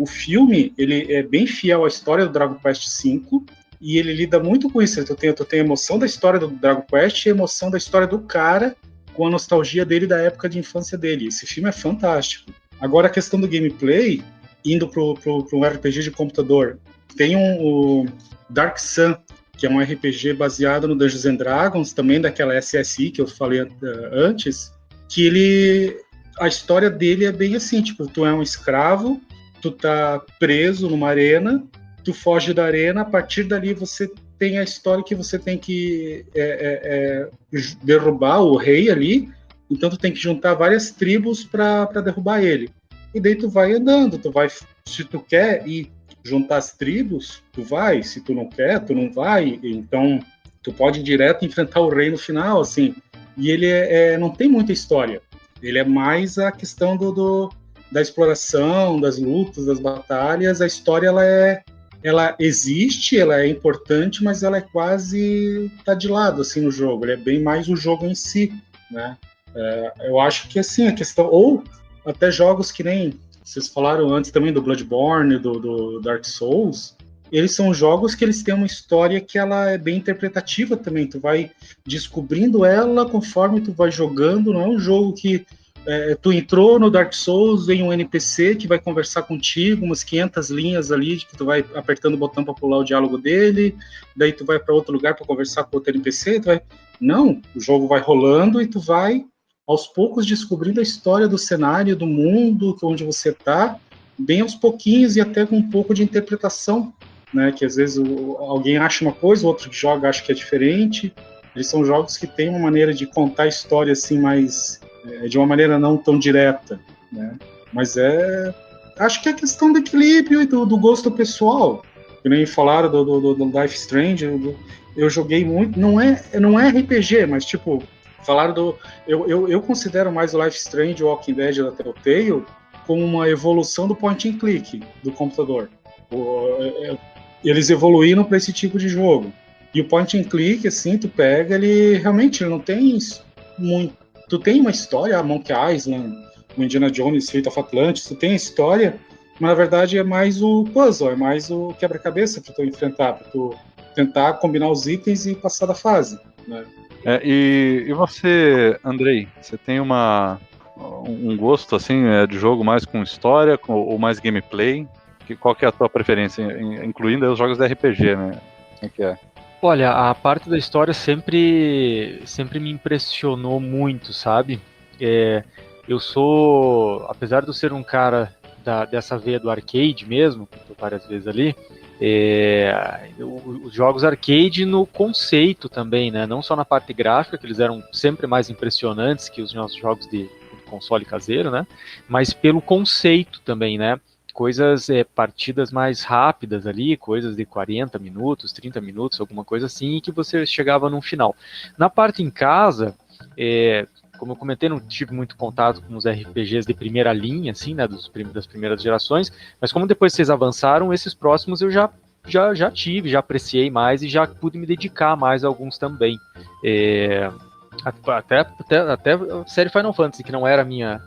O filme, ele é bem fiel à história do Dragon Quest V, e ele lida muito com isso. Tu tem a emoção da história do Dragon Quest e a emoção da história do cara, com a nostalgia dele da época de infância dele. Esse filme é fantástico. Agora, a questão do gameplay, indo para um RPG de computador, tem o Dark Sun, que é um RPG baseado no Dungeons and Dragons, também daquela SSI que eu falei antes, que a história dele é bem assim, tipo, tu é um escravo, tu tá preso numa arena, tu foge da arena, a partir dali você tem a história que você tem que derrubar o rei ali, então tu tem que juntar várias tribos para derrubar ele. E daí tu vai andando, se tu quer ir juntar as tribos, tu vai, se tu não quer, tu não vai, então tu pode ir direto enfrentar o rei no final, assim. E ele não tem muita história, ele é mais a questão da exploração, das lutas, das batalhas. A história, ela existe, ela é importante, mas ela é quase tá de lado, assim, no jogo. Ele é bem mais o jogo em si, né? Eu acho que, assim, a questão... Ou até jogos que nem... Vocês falaram antes também do Bloodborne, do Dark Souls. Eles são jogos que eles têm uma história que ela é bem interpretativa também. Tu vai descobrindo ela conforme tu vai jogando. Não é um jogo que... tu entrou no Dark Souls, vem um NPC que vai conversar contigo, umas 500 linhas ali, que tu vai apertando o botão para pular o diálogo dele, daí tu vai para outro lugar para conversar com outro NPC, Não, o jogo vai rolando e tu vai, aos poucos, descobrindo a história do cenário, do mundo, onde você tá, bem aos pouquinhos e até com um pouco de interpretação, né, que às vezes alguém acha uma coisa, o outro que joga acha que é diferente. Eles são jogos que têm uma maneira de contar a história assim mais... de uma maneira não tão direta, né? Mas acho que é questão do equilíbrio e do gosto pessoal. Que nem falaram do Life Strange, eu joguei muito, não é RPG, mas tipo, Falaram do... Eu considero mais o Life Strange e o Walking Dead da Telltale como uma evolução do point and click do computador. Eles evoluíram para esse tipo de jogo. E o point and click, assim, tu pega, ele realmente não tem muito... Tu tem uma história, a Monkey Island, o Indiana Jones, Fate of Atlantis, tu tem a história, mas na verdade é mais o puzzle, é mais o quebra-cabeça para tu enfrentar, para tu tentar combinar os itens e passar da fase, né? E você, Andrei, você tem um gosto assim de jogo mais com história ou mais gameplay? Qual que é a tua preferência, incluindo aí os jogos de RPG, né? Como é que é? Olha, a parte da história sempre me impressionou muito, sabe? Eu sou, apesar de eu ser um cara dessa veia do arcade mesmo, que eu várias vezes ali, os jogos arcade no conceito também, né? Não só na parte gráfica, que eles eram sempre mais impressionantes que os nossos jogos de console caseiro, né? Mas pelo conceito também, né? Coisas, partidas mais rápidas ali, coisas de 40 minutos, 30 minutos, alguma coisa assim, e que você chegava num final. Na parte em casa, como eu comentei, não tive muito contato com os RPGs de primeira linha, assim, né, das primeiras gerações, mas como depois vocês avançaram, esses próximos eu já tive, já apreciei mais e já pude me dedicar mais a alguns também. Até a série Final Fantasy, que não era minha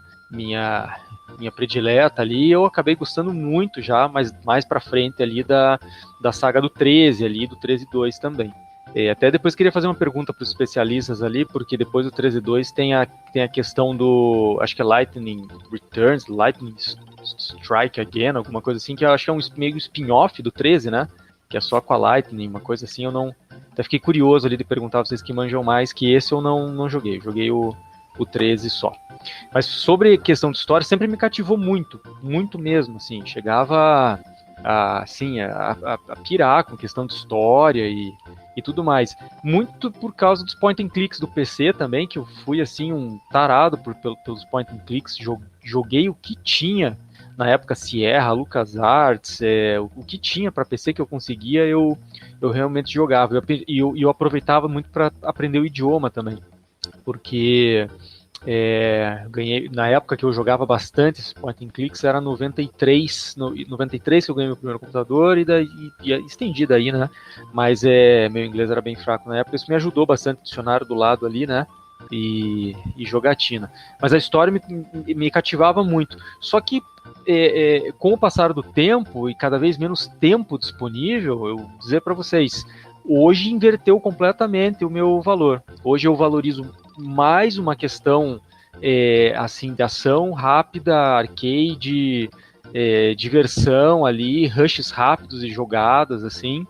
predileta ali, eu acabei gostando muito já, mas mais pra frente ali da saga do 13 ali, do 13.2 também. Até depois queria fazer uma pergunta para os especialistas ali, porque depois do 13.2 tem a questão do, acho que é Lightning Returns, Lightning Strike Again, alguma coisa assim, que eu acho que é um meio spin-off do 13, né? Que é só com a Lightning, uma coisa assim, eu não... Até fiquei curioso ali de perguntar a vocês que manjam mais, que esse eu não joguei, joguei o 13 só. Mas sobre questão de história, sempre me cativou muito, muito mesmo, assim, chegava a pirar com questão de história e tudo mais. Muito por causa dos point and clicks do PC também, que eu fui, assim, um tarado pelos point and clicks, joguei o que tinha na época, Sierra, LucasArts, o que tinha para PC que eu conseguia, eu realmente jogava, e eu aproveitava muito para aprender o idioma também, porque... ganhei, na época que eu jogava bastante esses point and clicks, era 93 que eu ganhei meu primeiro computador e estendi daí, né? Mas meu inglês era bem fraco na época, isso me ajudou bastante, dicionário do lado ali, né? E jogatina. Mas a história me cativava muito. Só que com o passar do tempo e cada vez menos tempo disponível, eu vou dizer para vocês, hoje inverteu completamente o meu valor. Hoje eu valorizo mais uma questão assim, de ação rápida, arcade, diversão ali, rushes rápidos e jogadas assim,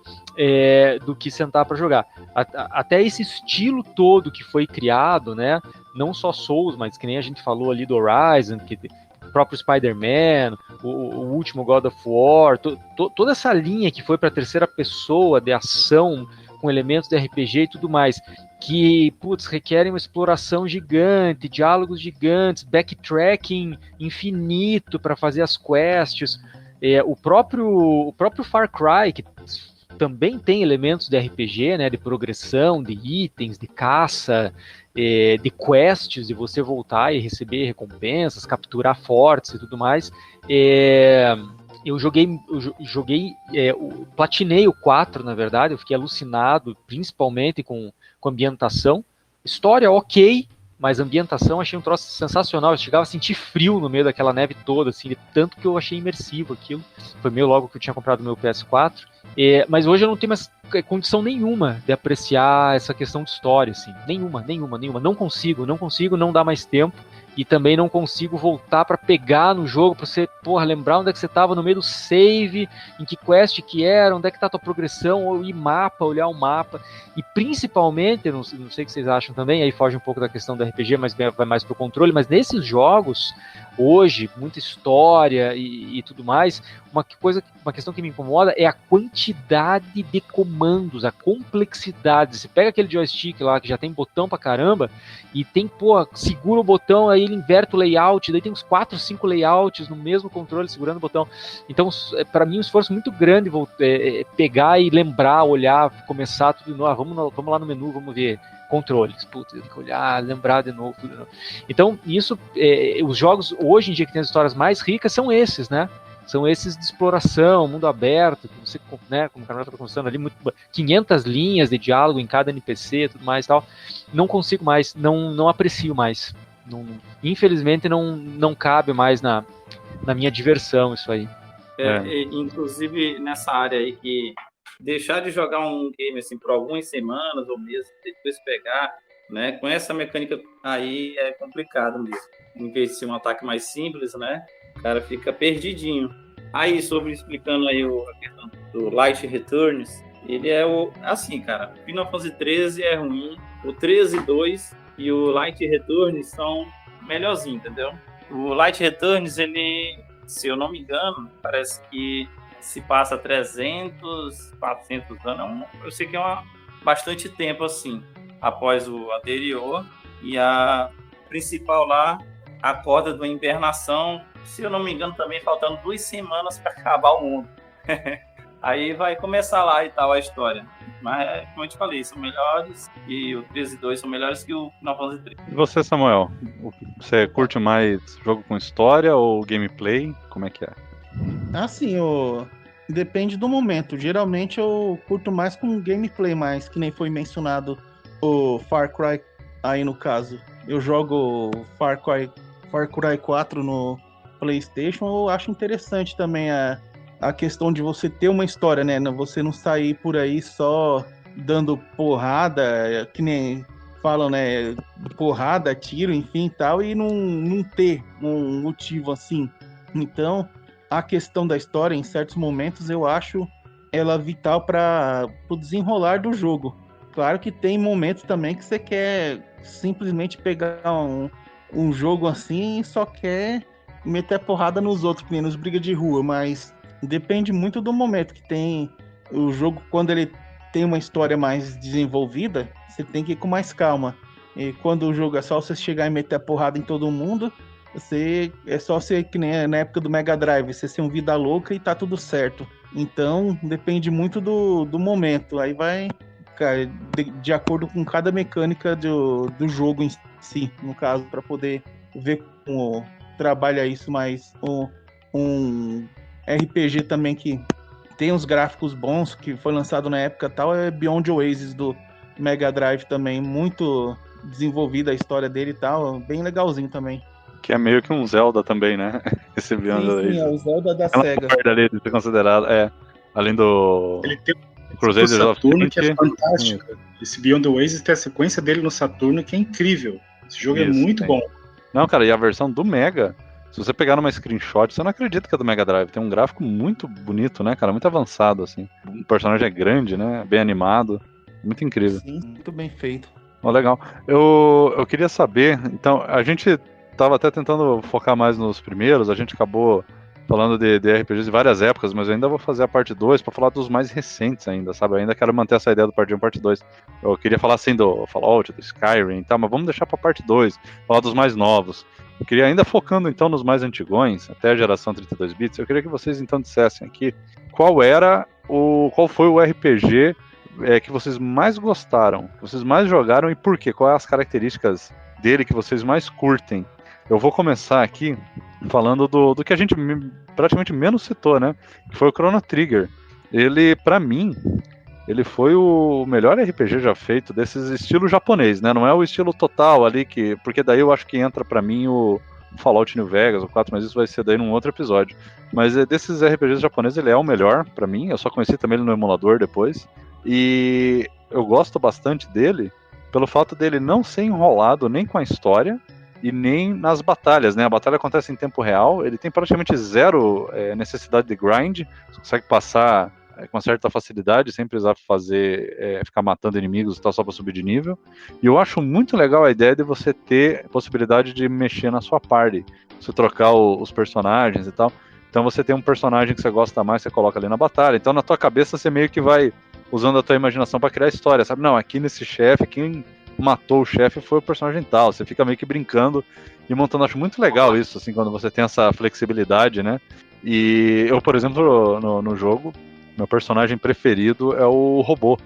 do que sentar para jogar. Até esse estilo todo que foi criado, né? Não só Souls, mas que nem a gente falou ali do Horizon, o próprio Spider-Man, o último God of War, toda essa linha que foi para a terceira pessoa de ação com elementos de RPG e tudo mais, que, requerem uma exploração gigante, diálogos gigantes, backtracking infinito para fazer as quests. O próprio Far Cry, que também tem elementos de RPG, né, de progressão, de itens, de caça, de quests, de você voltar e receber recompensas, capturar fortes e tudo mais. Eu platinei o 4, na verdade, eu fiquei alucinado, principalmente com ambientação. História, ok, mas ambientação achei um troço sensacional, eu chegava a sentir frio no meio daquela neve toda, assim, de tanto que eu achei imersivo aquilo. Foi meio logo que eu tinha comprado o meu PS4, mas hoje eu não tenho mais condição nenhuma de apreciar essa questão de história, assim, nenhuma, não consigo, não dá mais tempo. E também não consigo voltar para pegar no jogo, para você, lembrar onde é que você estava no meio do save, em que quest que era, onde é que está a tua progressão, ou ir mapa, olhar o mapa. E principalmente, não sei o que vocês acham também, aí foge um pouco da questão do RPG, mas vai mais pro controle, mas nesses jogos, hoje, muita história e tudo mais, uma questão que me incomoda é a quantidade de comandos, a complexidade. Você pega aquele joystick lá que já tem botão pra caramba e tem, segura o botão, aí ele inverte o layout, daí tem uns 4, 5 layouts no mesmo controle segurando o botão. Então, para mim, um esforço muito grande pegar e lembrar, olhar, começar tudo de novo. Vamos lá no menu, vamos ver controles. Putz, eu tenho que olhar, lembrar de novo, tudo de novo. Então, isso, os jogos hoje em dia que tem as histórias mais ricas são esses, né? São esses de exploração, mundo aberto, que você, né, como o Carol estava conversando ali, 500 linhas de diálogo em cada NPC, tudo mais e tal. Não consigo mais, não aprecio mais. Infelizmente não cabe mais na minha diversão isso aí. Inclusive nessa área aí que deixar de jogar um game assim por algumas semanas ou meses, depois pegar, né, com essa mecânica aí é complicado mesmo. Em vez de ser um ataque mais simples, né, o cara fica perdidinho. Aí, explicando aí a questão do Light Returns, ele é assim, cara, o Final Fantasy 13 é ruim, o 13-2 e o Light Returns são melhorzinhos, entendeu? O Light Returns, ele, se eu não me engano, parece que se passa 300, 400 anos, eu sei que é bastante tempo, assim, após o anterior, e a principal lá acorda de uma hibernação, se eu não me engano, também faltando 2 semanas para acabar o mundo. Aí vai começar lá e tal a história. Mas, como eu te falei, são melhores, e o 13-2 são melhores que o Final Fantasy 3. E você, Samuel? Você curte mais jogo com história ou gameplay? Como é que é? Assim, depende do momento. Geralmente eu curto mais com gameplay, mais que nem foi mencionado o Far Cry aí no caso. Eu jogo Far Cry 4 no PlayStation, eu acho interessante também a questão de você ter uma história, né? Você não sair por aí só dando porrada, que nem falam, né? Porrada, tiro, enfim, tal, e não ter um motivo assim. Então, a questão da história, em certos momentos, eu acho ela vital para o desenrolar do jogo. Claro que tem momentos também que você quer simplesmente pegar um jogo assim e só quer meter porrada nos outros, que nem nos brigas de rua, mas depende muito do momento que tem o jogo. Quando ele tem uma história mais desenvolvida, você tem que ir com mais calma. E quando o jogo é só você chegar e meter a porrada em todo mundo, é só ser que nem na época do Mega Drive, você ser um vida louca e tá tudo certo. Então, depende muito do momento. Aí vai, cara, de acordo com cada mecânica do jogo em si, no caso, para poder ver como trabalha isso mais. Um RPG também que tem uns gráficos bons, que foi lançado na época tal, é Beyond Oasis do Mega Drive também, muito desenvolvida a história dele e tal, bem legalzinho também. Que é meio que um Zelda também, né? Esse Beyond Oasis. Sim, é o Zelda da SEGA. Ali de ser considerado, além do Ele tem Crusader o of Saturno, Trinity. que é fantástico. Esse Beyond Oasis tem a sequência dele no Saturno, que é incrível. Esse jogo é muito bom. Não, cara, e a versão do Mega, se você pegar numa screenshot, você não acredita que é do Mega Drive. Tem um gráfico muito bonito, né, cara? Muito avançado, assim. O personagem é grande, né? Bem animado. Muito incrível. Sim, muito bem feito. Legal. Eu queria saber, então, a gente tava até tentando focar mais nos primeiros, a gente acabou falando de RPGs de várias épocas, mas eu ainda vou fazer a parte 2 para falar dos mais recentes ainda, sabe? Eu ainda quero manter essa ideia do parte 1 e parte 2. Eu queria falar assim do Fallout, do Skyrim e tal, mas vamos deixar pra parte 2, falar dos mais novos. Eu queria ainda focando então nos mais antigões, até a geração 32 bits, eu queria que vocês então dissessem aqui qual foi o RPG que vocês mais gostaram, que vocês mais jogaram e por quê? Quais as características dele que vocês mais curtem? Eu vou começar aqui falando do que a gente praticamente menos citou, né? Que foi o Chrono Trigger. Ele, pra mim, ele foi o melhor RPG já feito desses estilo japonês, né? Não é o estilo total ali, porque daí eu acho que entra pra mim o Fallout New Vegas, o 4, mas isso vai ser daí num outro episódio. Mas desses RPGs japoneses, ele é o melhor pra mim. Eu só conheci também ele no emulador depois. E eu gosto bastante dele pelo fato dele não ser enrolado nem com a história e nem nas batalhas, né? A batalha acontece em tempo real, ele tem praticamente zero necessidade de grind, você consegue passar com certa facilidade, sem precisar ficar matando inimigos e tal, só para subir de nível. E eu acho muito legal a ideia de você ter a possibilidade de mexer na sua party, você trocar os personagens e tal. Então você tem um personagem que você gosta mais, você coloca ali na batalha. Então na tua cabeça você meio que vai usando a tua imaginação para criar história, sabe? Não, aqui nesse chefe, quem matou o chefe foi o personagem tal. Você fica meio que brincando e montando. Acho muito legal isso, assim, quando você tem essa flexibilidade, né? E eu, por exemplo, no jogo, meu personagem preferido é o robô.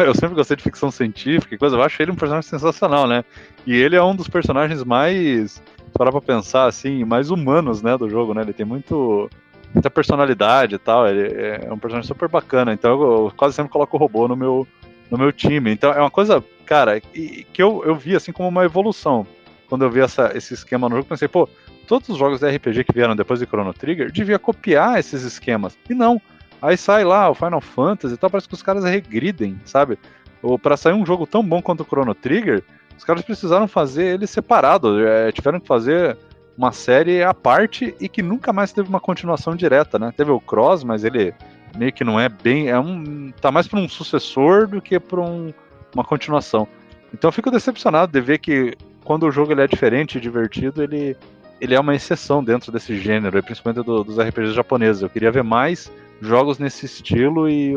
eu sempre gostei de ficção científica e coisa, eu acho ele um personagem sensacional, né? E ele é um dos personagens mais, se parar pra pensar assim, mais humanos, né, do jogo, né? Ele tem muita personalidade e tal, ele é um personagem super bacana, então eu quase sempre coloco o robô no meu time. Então é uma coisa, cara, que eu vi assim como uma evolução. Quando eu vi esse esquema no jogo, pensei, pô, todos os jogos de RPG que vieram depois de Chrono Trigger devia copiar esses esquemas. E não. Aí sai lá o Final Fantasy e tal, parece que os caras regridem, sabe? Ou para sair um jogo tão bom quanto o Chrono Trigger, os caras precisaram fazer ele separado, tiveram que fazer uma série à parte e que nunca mais teve uma continuação direta, né? Teve o Cross, mas ele meio que não é bem, tá mais para um sucessor do que para uma continuação. Então eu fico decepcionado de ver que quando o jogo ele é diferente e divertido, ele é uma exceção dentro desse gênero, principalmente dos RPGs japoneses. Eu queria ver mais jogos nesse estilo e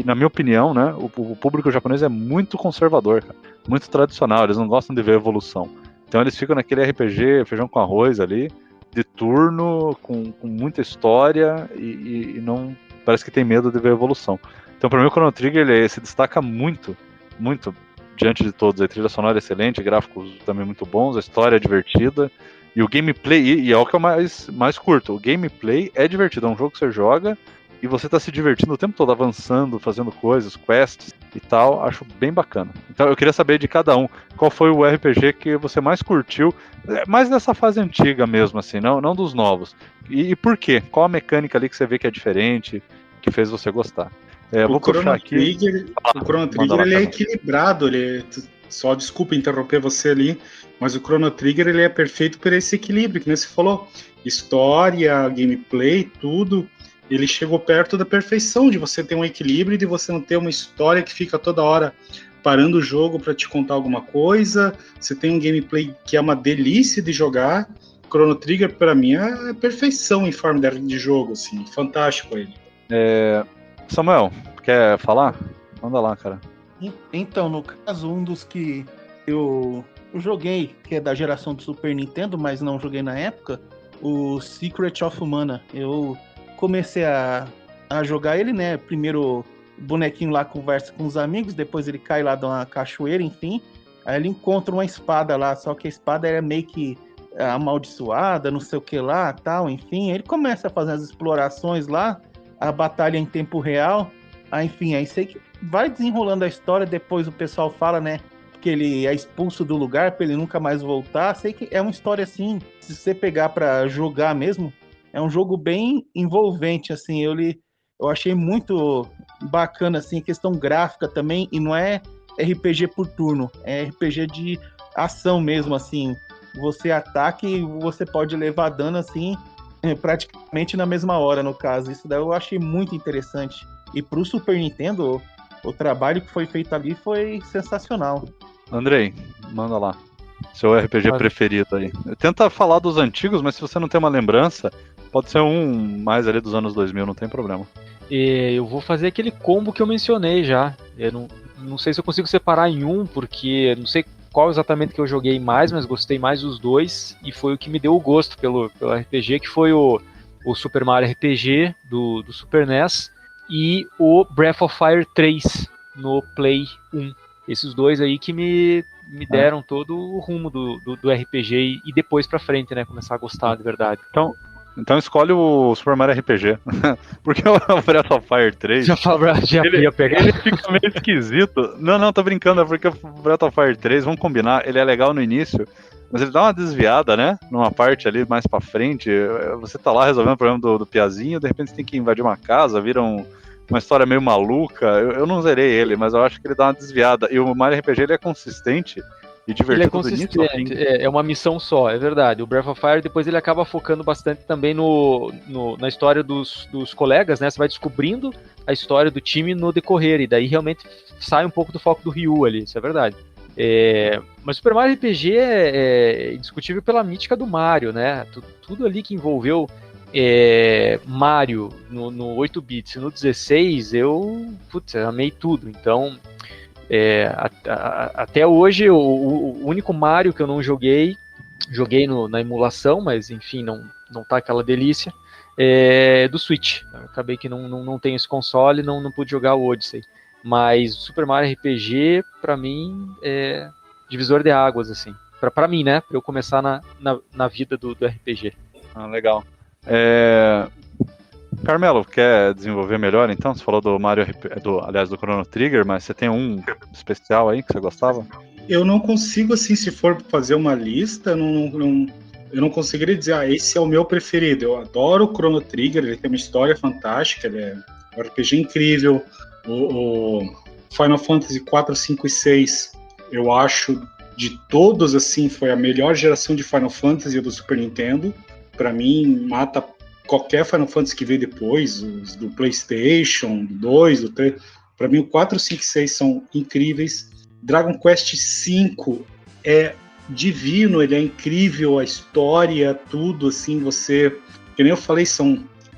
na minha opinião, né, o público japonês é muito conservador, cara, muito tradicional, eles não gostam de ver evolução. Então eles ficam naquele RPG, feijão com arroz ali, de turno, com muita história e não parece que tem medo de ver evolução. Então para mim o Chrono Trigger ele se destaca muito, muito diante de todos. A trilha sonora é excelente, gráficos também muito bons, a história é divertida. E o gameplay, e é o que é o mais curto, o gameplay é divertido, é um jogo que você joga e você tá se divertindo o tempo todo, avançando, fazendo coisas, quests e tal, acho bem bacana. Então eu queria saber de cada um, qual foi o RPG que você mais curtiu, mais dessa fase antiga mesmo, assim, não dos novos. E por quê? Qual a mecânica ali que você vê que é diferente, que fez você gostar? O Chrono Trigger ele é equilibrado, só desculpa interromper você ali, mas o Chrono Trigger ele é perfeito por esse equilíbrio, que nem você falou, história, gameplay, tudo, ele chegou perto da perfeição de você ter um equilíbrio e de você não ter uma história que fica toda hora parando o jogo para te contar alguma coisa, você tem um gameplay que é uma delícia de jogar. Chrono Trigger para mim é perfeição em forma de jogo, assim, fantástico ele. Samuel, quer falar? Manda lá, cara. Então, no caso, um dos que eu joguei, que é da geração do Super Nintendo, mas não joguei na época, o Secret of Mana. Eu comecei a jogar ele, né? Primeiro o bonequinho lá conversa com os amigos, depois ele cai lá de uma cachoeira, enfim. Aí ele encontra uma espada lá, só que a espada era meio que amaldiçoada, não sei o que lá, tal, enfim. Ele começa a fazer as explorações lá, a batalha em tempo real. Enfim, aí sei que vai desenrolando a história, depois o pessoal fala, né, que ele é expulso do lugar para ele nunca mais voltar. Sei que é uma história assim, se você pegar para jogar mesmo, é um jogo bem envolvente, assim, eu achei muito bacana, assim, questão gráfica também, e não é RPG por turno, é RPG de ação mesmo, assim, você ataca e você pode levar dano, assim, praticamente na mesma hora, no caso. Isso daí eu achei muito interessante. E pro Super Nintendo, o trabalho que foi feito ali foi sensacional. Andrei, manda lá. Seu RPG preferido aí. Tenta falar dos antigos, mas se você não tem uma lembrança, pode ser um mais ali dos anos 2000, não tem problema. Eu vou fazer aquele combo que eu mencionei já. Eu não sei se eu consigo separar em um, porque não sei qual exatamente que eu joguei mais, mas gostei mais dos dois, e foi o que me deu o gosto pelo RPG, que foi o Super Mario RPG do Super NES e o Breath of Fire 3 no Play 1. Esses dois aí que me deram todo o rumo do RPG e depois pra frente, né, começar a gostar de verdade. Então escolhe o Super Mario RPG. Porque o Breath of Fire 3. Já ia pegar. Ele fica meio esquisito. Não, tô brincando, é porque o Breath of Fire 3, vamos combinar, ele é legal no início, mas ele dá uma desviada, né? Numa parte ali mais pra frente. Você tá lá resolvendo o problema do Piazinho, de repente você tem que invadir uma casa, vira uma história meio maluca. Eu não zerei ele, mas eu acho que ele dá uma desviada. E o Mario RPG ele é consistente e divertido. Ele é consistente, é uma missão só, é verdade. O Breath of Fire, depois ele acaba focando bastante também na história dos colegas, né? Você vai descobrindo a história do time no decorrer, e daí realmente sai um pouco do foco do Ryu ali, isso é verdade. Mas Super Mario RPG é indiscutível pela mítica do Mario, né? Tudo ali que envolveu Mario no 8 bits e no 16, eu amei tudo. Então, até hoje, o único Mario que eu não joguei na emulação, mas enfim, não tá aquela delícia, do Switch. Eu acabei que não tenho esse console, não pude jogar o Odyssey. Mas o Super Mario RPG, pra mim, é divisor de águas, assim. Pra mim, né? Pra eu começar na vida do RPG. Legal. Carmelo, quer desenvolver melhor então? Você falou do Mario RPG, aliás, do Chrono Trigger, mas você tem um especial aí que você gostava? Eu não consigo, assim, se for fazer uma lista, eu não conseguiria dizer, esse é o meu preferido. Eu adoro o Chrono Trigger, ele tem uma história fantástica, ele é um RPG incrível. O Final Fantasy 4, 5 e 6, eu acho, de todos, assim, foi a melhor geração de Final Fantasy do Super Nintendo. Pra mim, mata qualquer Final Fantasy que veio depois, os do PlayStation, do 2, do 3. Pra mim, o 4, 5 e 6 são incríveis. Dragon Quest V é divino, ele é incrível, a história, tudo, assim, você... Que nem eu falei,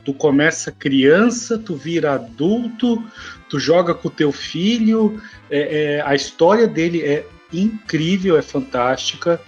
tu começa criança, tu vira adulto, tu joga com o teu filho, a história dele é incrível, é fantástica.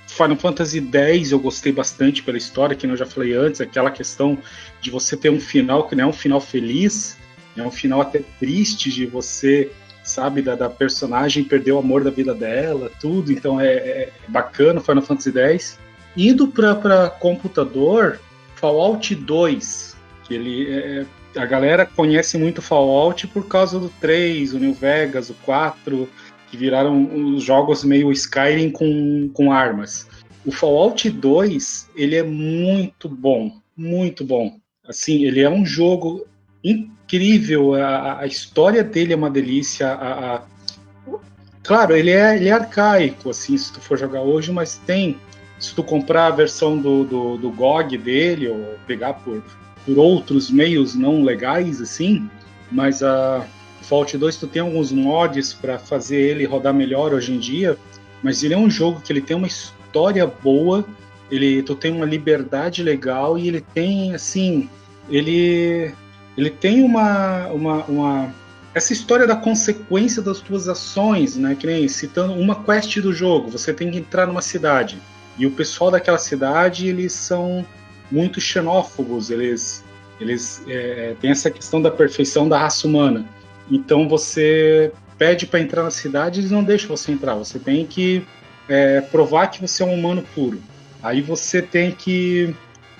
Final Fantasy X eu gostei bastante pela história, que eu já falei antes, aquela questão de você ter um final que não é um final feliz, é um final até triste, de você, sabe, da personagem perder o amor da vida dela, tudo, então é bacana Final Fantasy X. Indo para computador, Fallout 2, que a galera conhece muito Fallout por causa do 3, o New Vegas, o 4, que viraram os jogos meio Skyrim com armas. O Fallout 2, ele é muito bom, muito bom. Assim, ele é um jogo incrível, a história dele é uma delícia. Claro, ele é arcaico, assim, se tu for jogar hoje, mas se tu comprar a versão do GOG dele, ou pegar por outros meios não legais, assim, mas a Fallout 2 tu tem alguns mods para fazer ele rodar melhor hoje em dia, mas ele é um jogo que ele tem uma história boa, tu tem uma liberdade legal e ele tem, assim, ele tem uma essa história da consequência das tuas ações, né, que nem citando uma quest do jogo, você tem que entrar numa cidade, e o pessoal daquela cidade, eles são muito xenófobos, eles têm essa questão da perfeição da raça humana. Então você pede para entrar na cidade e eles não deixam você entrar. Você tem que provar que você é um humano puro. Aí você tem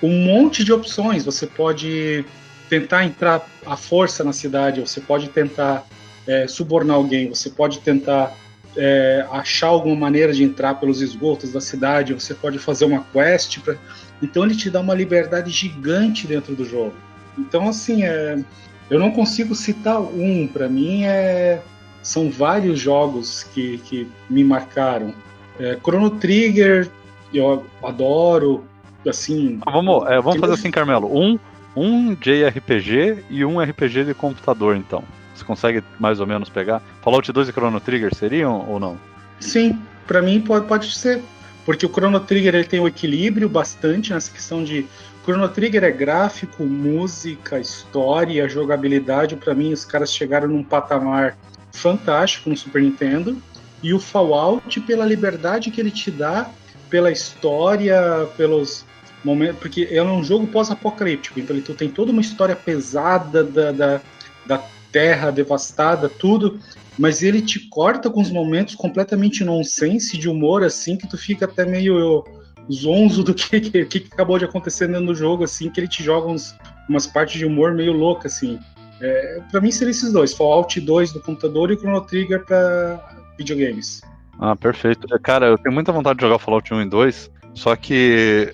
um monte de opções. Você pode tentar entrar à força na cidade, você pode tentar subornar alguém, você pode tentar achar alguma maneira de entrar pelos esgotos da cidade, você pode fazer uma quest. Então ele te dá uma liberdade gigante dentro do jogo. Então, assim, eu não consigo citar para mim são vários jogos que me marcaram. Chrono Trigger, eu adoro, assim... Vamos fazer assim, Carmelo, um JRPG e um RPG de computador, então. Você consegue mais ou menos pegar? Fallout 2 e Chrono Trigger seriam ou não? Sim, pra mim pode ser. Porque o Chrono Trigger ele tem um equilíbrio bastante nessa questão de... Chrono Trigger é gráfico, música, história, jogabilidade. Pra mim, os caras chegaram num patamar fantástico no Super Nintendo. E o Fallout, pela liberdade que ele te dá, pela história, pelos momentos... Porque é um jogo pós-apocalíptico. Então, tu tem toda uma história pesada da terra devastada, tudo... Mas ele te corta com os momentos completamente nonsense, de humor, assim, que tu fica até meio zonzo do que acabou de acontecer dentro do jogo, assim, que ele te joga umas partes de humor meio louca, assim. Pra mim, seriam esses dois, Fallout 2 do computador e Chrono Trigger pra videogames. Perfeito. Cara, eu tenho muita vontade de jogar Fallout 1 e 2, só que...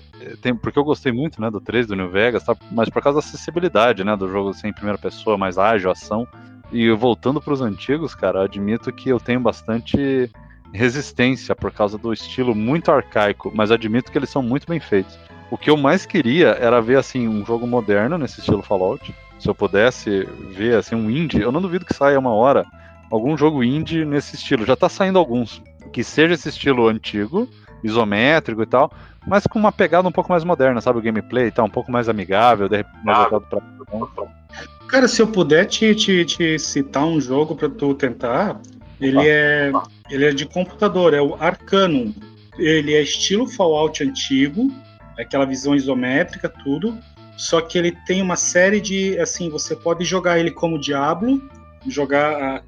porque eu gostei muito, né, do 3, do New Vegas, tá? Mas por causa da acessibilidade, né, do jogo assim, em primeira pessoa, mais ágil, ação. E voltando para os antigos, cara, admito que eu tenho bastante resistência por causa do estilo muito arcaico, mas admito que eles são muito bem feitos. O que eu mais queria era ver, assim, um jogo moderno nesse estilo Fallout. Se eu pudesse ver, assim, um indie, eu não duvido que saia uma hora algum jogo indie nesse estilo. Já tá saindo alguns, que seja esse estilo antigo, isométrico e tal, mas com uma pegada um pouco mais moderna, sabe? O gameplay e tal, um pouco mais amigável, mais voltado pra... Cara, se eu puder te citar um jogo pra tu tentar, ele é de computador, é o Arcanum. Ele é estilo Fallout antigo, aquela visão isométrica, tudo, só que ele tem uma série de, assim, você pode jogar ele como Diablo,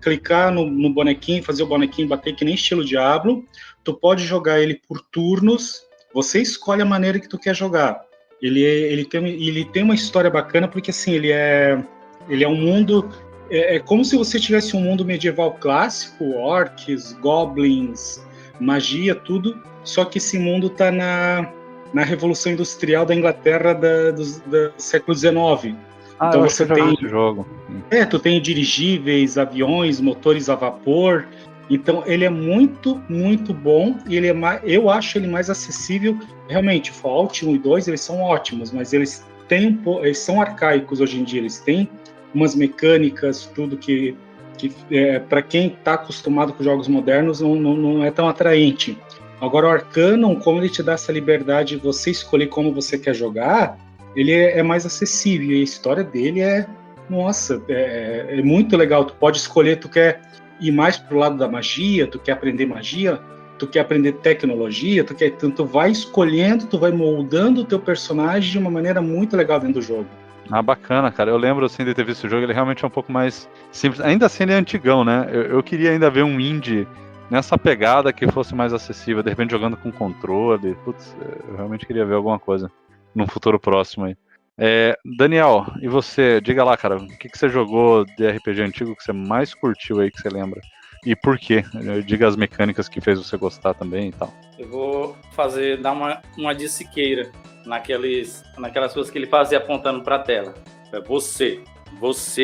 clicar no bonequinho, fazer o bonequinho bater que nem estilo Diablo. Tu pode jogar ele por turnos, você escolhe a maneira que tu quer jogar. Ele tem uma história bacana, porque assim, ele é um mundo, é como se você tivesse um mundo medieval clássico, orcs, goblins, magia, tudo, só que esse mundo tá na Revolução Industrial da Inglaterra do século XIX. Então você tem esse jogo. tu tem dirigíveis, aviões, motores a vapor. Então ele é muito, muito bom, e eu acho ele mais acessível. Realmente, Fallout 1 e 2 eles são ótimos, mas eles são arcaicos hoje em dia. Eles têm umas mecânicas, tudo que para quem está acostumado com jogos modernos não é tão atraente. Agora o Arcanum, como ele te dá essa liberdade de você escolher como você quer jogar, ele é mais acessível, e a história dele é muito legal. Tu pode escolher, tu quer ir mais pro lado da magia, tu quer aprender magia, tu quer aprender tecnologia, tu vai escolhendo, tu vai moldando o teu personagem de uma maneira muito legal dentro do jogo. Ah, bacana, cara. Eu lembro, assim, de ter visto o jogo, ele realmente é um pouco mais simples. Ainda assim, ele é antigão, né? Eu queria ainda ver um indie nessa pegada que fosse mais acessível, de repente jogando com controle. Putz, eu realmente queria ver alguma coisa num futuro próximo aí. Daniel, e você? Diga lá, cara, o que você jogou de RPG antigo que você mais curtiu aí, que você lembra? E por quê? Diga as mecânicas que fez você gostar também e tal. Eu vou dar uma de Siqueira naquelas coisas que ele fazia apontando pra tela. Você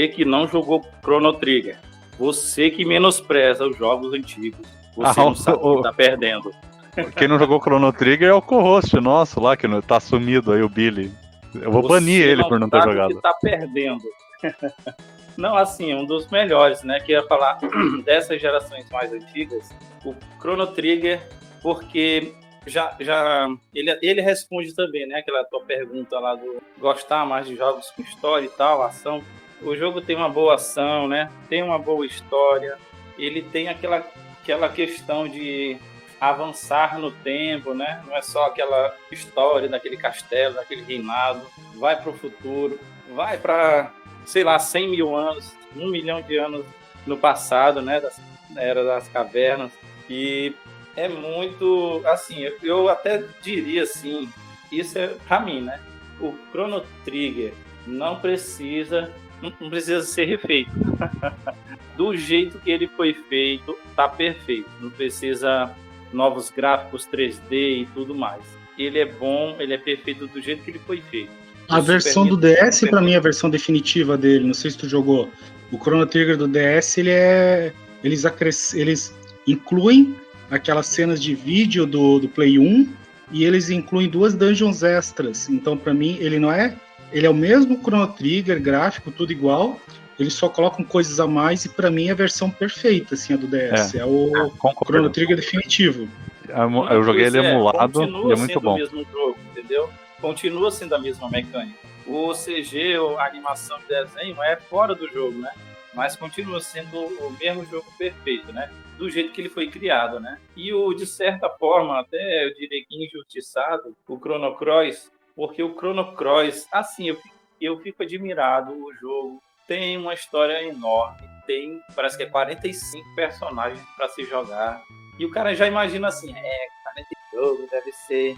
que não jogou Chrono Trigger, você que menospreza os jogos antigos, você não sabe o que tá perdendo. Quem não jogou Chrono Trigger é o co-host nosso lá, que tá sumido aí, o Billy. Eu vou banir ele por não ter jogado. Você tá perdendo. Não, assim, um dos melhores, né? Que ia falar dessas gerações mais antigas, o Chrono Trigger, porque ele responde também, né? Aquela tua pergunta lá do gostar mais de jogos com história e tal, ação. O jogo tem uma boa ação, né? Tem uma boa história. Ele tem aquela questão de avançar no tempo, né? Não é só aquela história daquele castelo, daquele reinado. Vai para o futuro, vai para, sei lá, 100 mil anos, 1 milhão de anos no passado, né? Da Era das Cavernas. E é muito, assim, eu até diria assim, isso é para mim, né? O Chrono Trigger não precisa ser refeito. Do jeito que ele foi feito, tá perfeito. Não precisa novos gráficos 3D e tudo mais. Ele é bom, ele é perfeito do jeito que ele foi feito. A versão do DS, para mim, é a versão definitiva dele. Não sei se tu jogou. O Chrono Trigger do DS, eles incluem aquelas cenas de vídeo do Play 1 e eles incluem 2 dungeons extras. Então, para mim, ele é o mesmo Chrono Trigger, gráfico, tudo igual. Eles só colocam coisas a mais e para mim é a versão perfeita, assim, a do DS. É o Chrono Trigger definitivo. Eu joguei ele emulado e é muito bom. Continua sendo o mesmo jogo, entendeu? Continua sendo a mesma mecânica. O CG, a animação de desenho é fora do jogo, né? Mas continua sendo o mesmo jogo perfeito, né? Do jeito que ele foi criado, né? E de certa forma, até eu diria que injustiçado, o Chrono Cross, porque o Chrono Cross, assim, eu fico admirado, o jogo tem uma história enorme, parece que é 45 personagens para se jogar, e o cara já imagina assim, 40 jogos, deve ser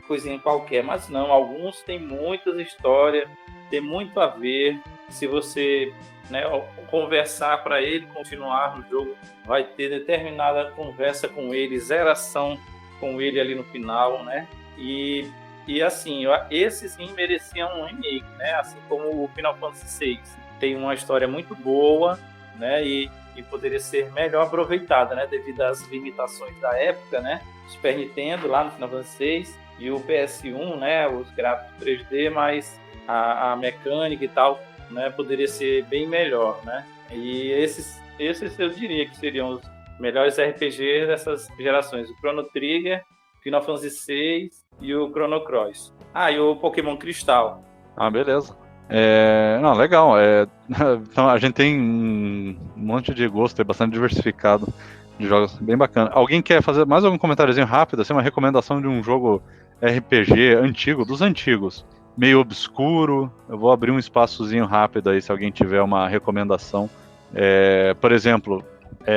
coisinha qualquer, mas não, alguns têm muitas histórias, tem muito a ver, se você, né, conversar para ele, continuar no jogo, vai ter determinada conversa com ele, zeração com ele ali no final, né, e assim, esse sim merecia um remake, né? Assim como o Final Fantasy VI. Tem uma história muito boa, né? E poderia ser melhor aproveitada, né? Devido às limitações da época, né? Super Nintendo lá no Final Fantasy VI e o PS1, né? Os gráficos 3D, mas a mecânica e tal, né? Poderia ser bem melhor, né? E esses eu diria que seriam os melhores RPGs dessas gerações. O Chrono Trigger, Final Fantasy VI e o Chrono Cross. E o Pokémon Cristal. Beleza. Não, legal. Então a gente tem um monte de gosto, é bastante diversificado de jogos, bem bacana. Alguém quer fazer mais algum comentáriozinho rápido, assim, uma recomendação de um jogo RPG antigo, dos antigos? meio obscuro. Eu vou abrir um espaçozinho rápido aí se alguém tiver uma recomendação. Por exemplo,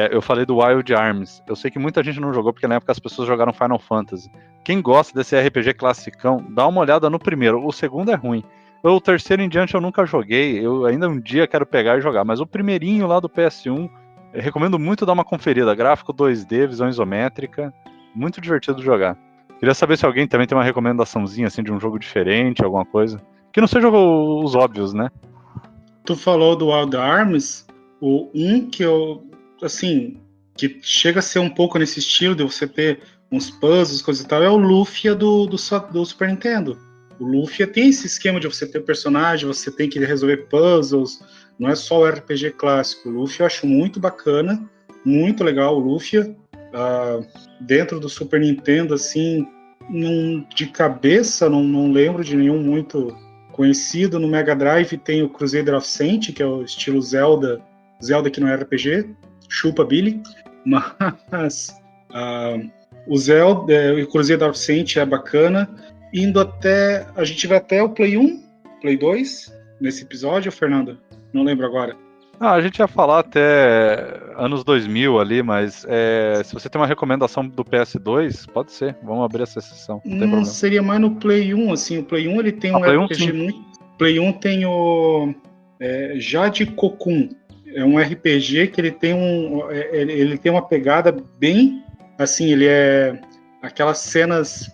eu falei do Wild Arms. Eu sei que muita gente não jogou porque na época as pessoas jogaram Final Fantasy. Quem gosta desse RPG classicão, dá uma olhada no primeiro. O segundo é ruim. O terceiro em diante eu nunca joguei. Eu ainda um dia quero pegar e jogar. Mas o primeirinho lá do PS1, eu recomendo muito dar uma conferida. Gráfico 2D, visão isométrica. Muito divertido de jogar. Queria saber se alguém também tem uma recomendaçãozinha assim de um jogo diferente, alguma coisa. Que não seja os óbvios, né? Tu falou do Wild Arms, o que eu, assim, que chega a ser um pouco nesse estilo de você ter uns puzzles, coisa e tal, é o Lufia do Super Nintendo. O Lufia tem esse esquema de você ter personagem, você tem que resolver puzzles, não é só o RPG clássico. O Lufia eu acho muito bacana, muito legal o Lufia. Dentro do Super Nintendo, assim, de cabeça, não lembro de nenhum muito conhecido. No Mega Drive tem o Crusader of Saint, que é o estilo Zelda que não é RPG, chupa Billy, mas o Zelda, o Crusader of Saint é bacana. A gente vai até o Play 1, Play 2, nesse episódio, Fernando? Não lembro agora. A gente ia falar até anos 2000 ali, mas se você tem uma recomendação do PS2, pode ser. Vamos abrir essa sessão. Não tem problema. Seria mais no Play 1, assim. O Play 1 ele tem um RPG muito... Play 1 tem o Jade Kokun. É um RPG que ele tem uma pegada bem... Assim, ele é aquelas cenas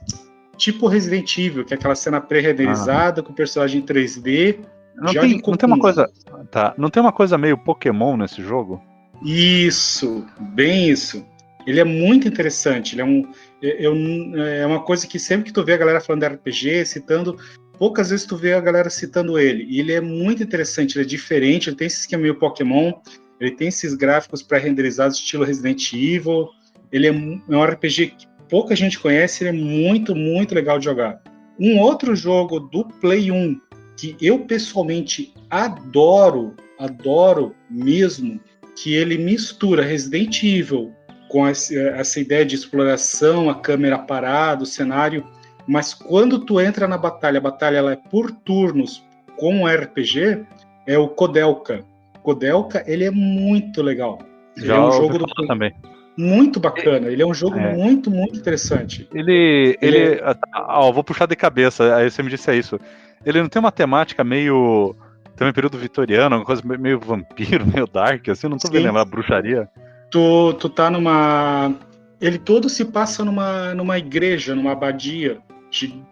tipo Resident Evil, que é aquela cena pré-renderizada com o personagem em 3D. Não tem uma coisa... Tá, não tem uma coisa meio Pokémon nesse jogo? Isso, bem isso. Ele é muito interessante. Ele é uma coisa que sempre que tu vê a galera falando de RPG, citando, poucas vezes tu vê a galera citando ele. E ele é muito interessante, ele é diferente, ele tem esse esquema meio Pokémon, ele tem esses gráficos pré-renderizados estilo Resident Evil. Ele é um RPG que pouca gente conhece, ele é muito, muito legal de jogar. Um outro jogo do Play 1 que eu pessoalmente adoro mesmo, que ele mistura Resident Evil com essa ideia de exploração, a câmera parada, o cenário, mas quando tu entra na batalha, a batalha ela é por turnos com um RPG, é o Koudelka. Koudelka, ele é muito legal. Já é um jogo também. Muito bacana, ele é um jogo muito, muito interessante. Vou puxar de cabeça, aí você me disse isso. Ele não tem uma temática meio... Também período vitoriano, uma coisa meio vampiro, meio dark, assim, não tô vendo lembrar, bruxaria. Tu tá numa... Ele todo se passa numa igreja, numa abadia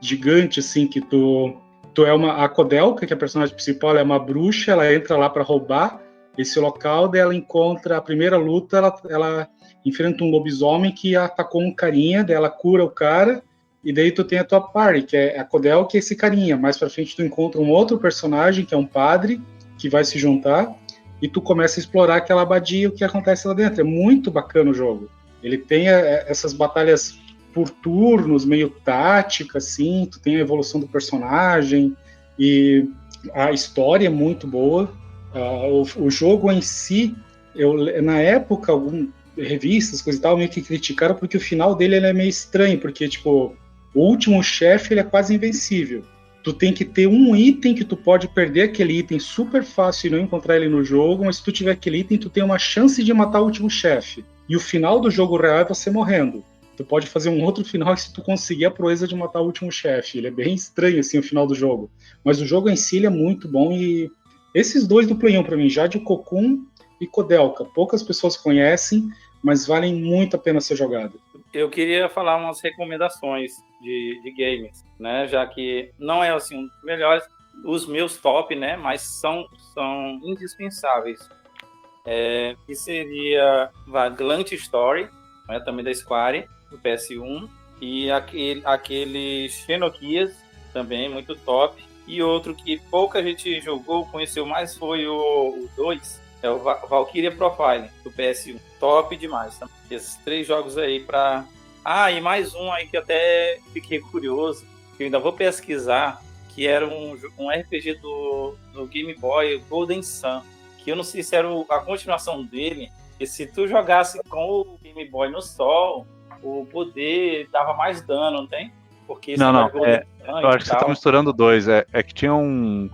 gigante, assim, que tu é a Koudelka, que é a personagem principal, ela é uma bruxa, ela entra lá para roubar esse local, daí ela encontra a primeira luta, ela enfrenta um lobisomem que atacou um carinha, daí ela cura o cara, e daí tu tem a tua party, que é a Koudelka, que é esse carinha. Mais pra frente tu encontra um outro personagem, que é um padre, que vai se juntar, e tu começa a explorar aquela abadia, o que acontece lá dentro. É muito bacana o jogo. Ele tem essas batalhas por turnos, meio tática, assim, tu tem a evolução do personagem, e a história é muito boa. O jogo em si, na época, revistas, coisa e tal, meio que criticaram, porque o final dele ele é meio estranho, porque, tipo, o último chefe ele é quase invencível. Tu tem que ter um item que tu pode perder aquele item super fácil e não encontrar ele no jogo, mas se tu tiver aquele item, tu tem uma chance de matar o último chefe. E o final do jogo real é você morrendo. Tu pode fazer um outro final se tu conseguir a proeza de matar o último chefe. Ele é bem estranho, assim, o final do jogo. Mas o jogo em si ele é muito bom, e esses dois do Play 1 pra mim, Jade Kokun e Koudelka, poucas pessoas conhecem, mas valem muito a pena ser jogado. Eu queria falar umas recomendações de games, né? Já que não é assim um dos melhores, os meus top, né? Mas são indispensáveis. Que seria Vagrant Story, né? Também da Square, do PS1, e aquele Xenogears, também muito top. E outro que pouca gente jogou, conheceu mais, foi o 2, é o Valkyria Profile, do PS1. Top demais. Tá? Esses 3 jogos aí pra... e mais um aí que até fiquei curioso, que eu ainda vou pesquisar, que era um RPG do Game Boy, Golden Sun, que eu não sei se era a continuação dele, e se tu jogasse com o Game Boy no sol, o poder dava mais dano, não tem? Porque esse Não, negócio de Golden Sun eu acho e que você tá tal, misturando dois. É que tinha um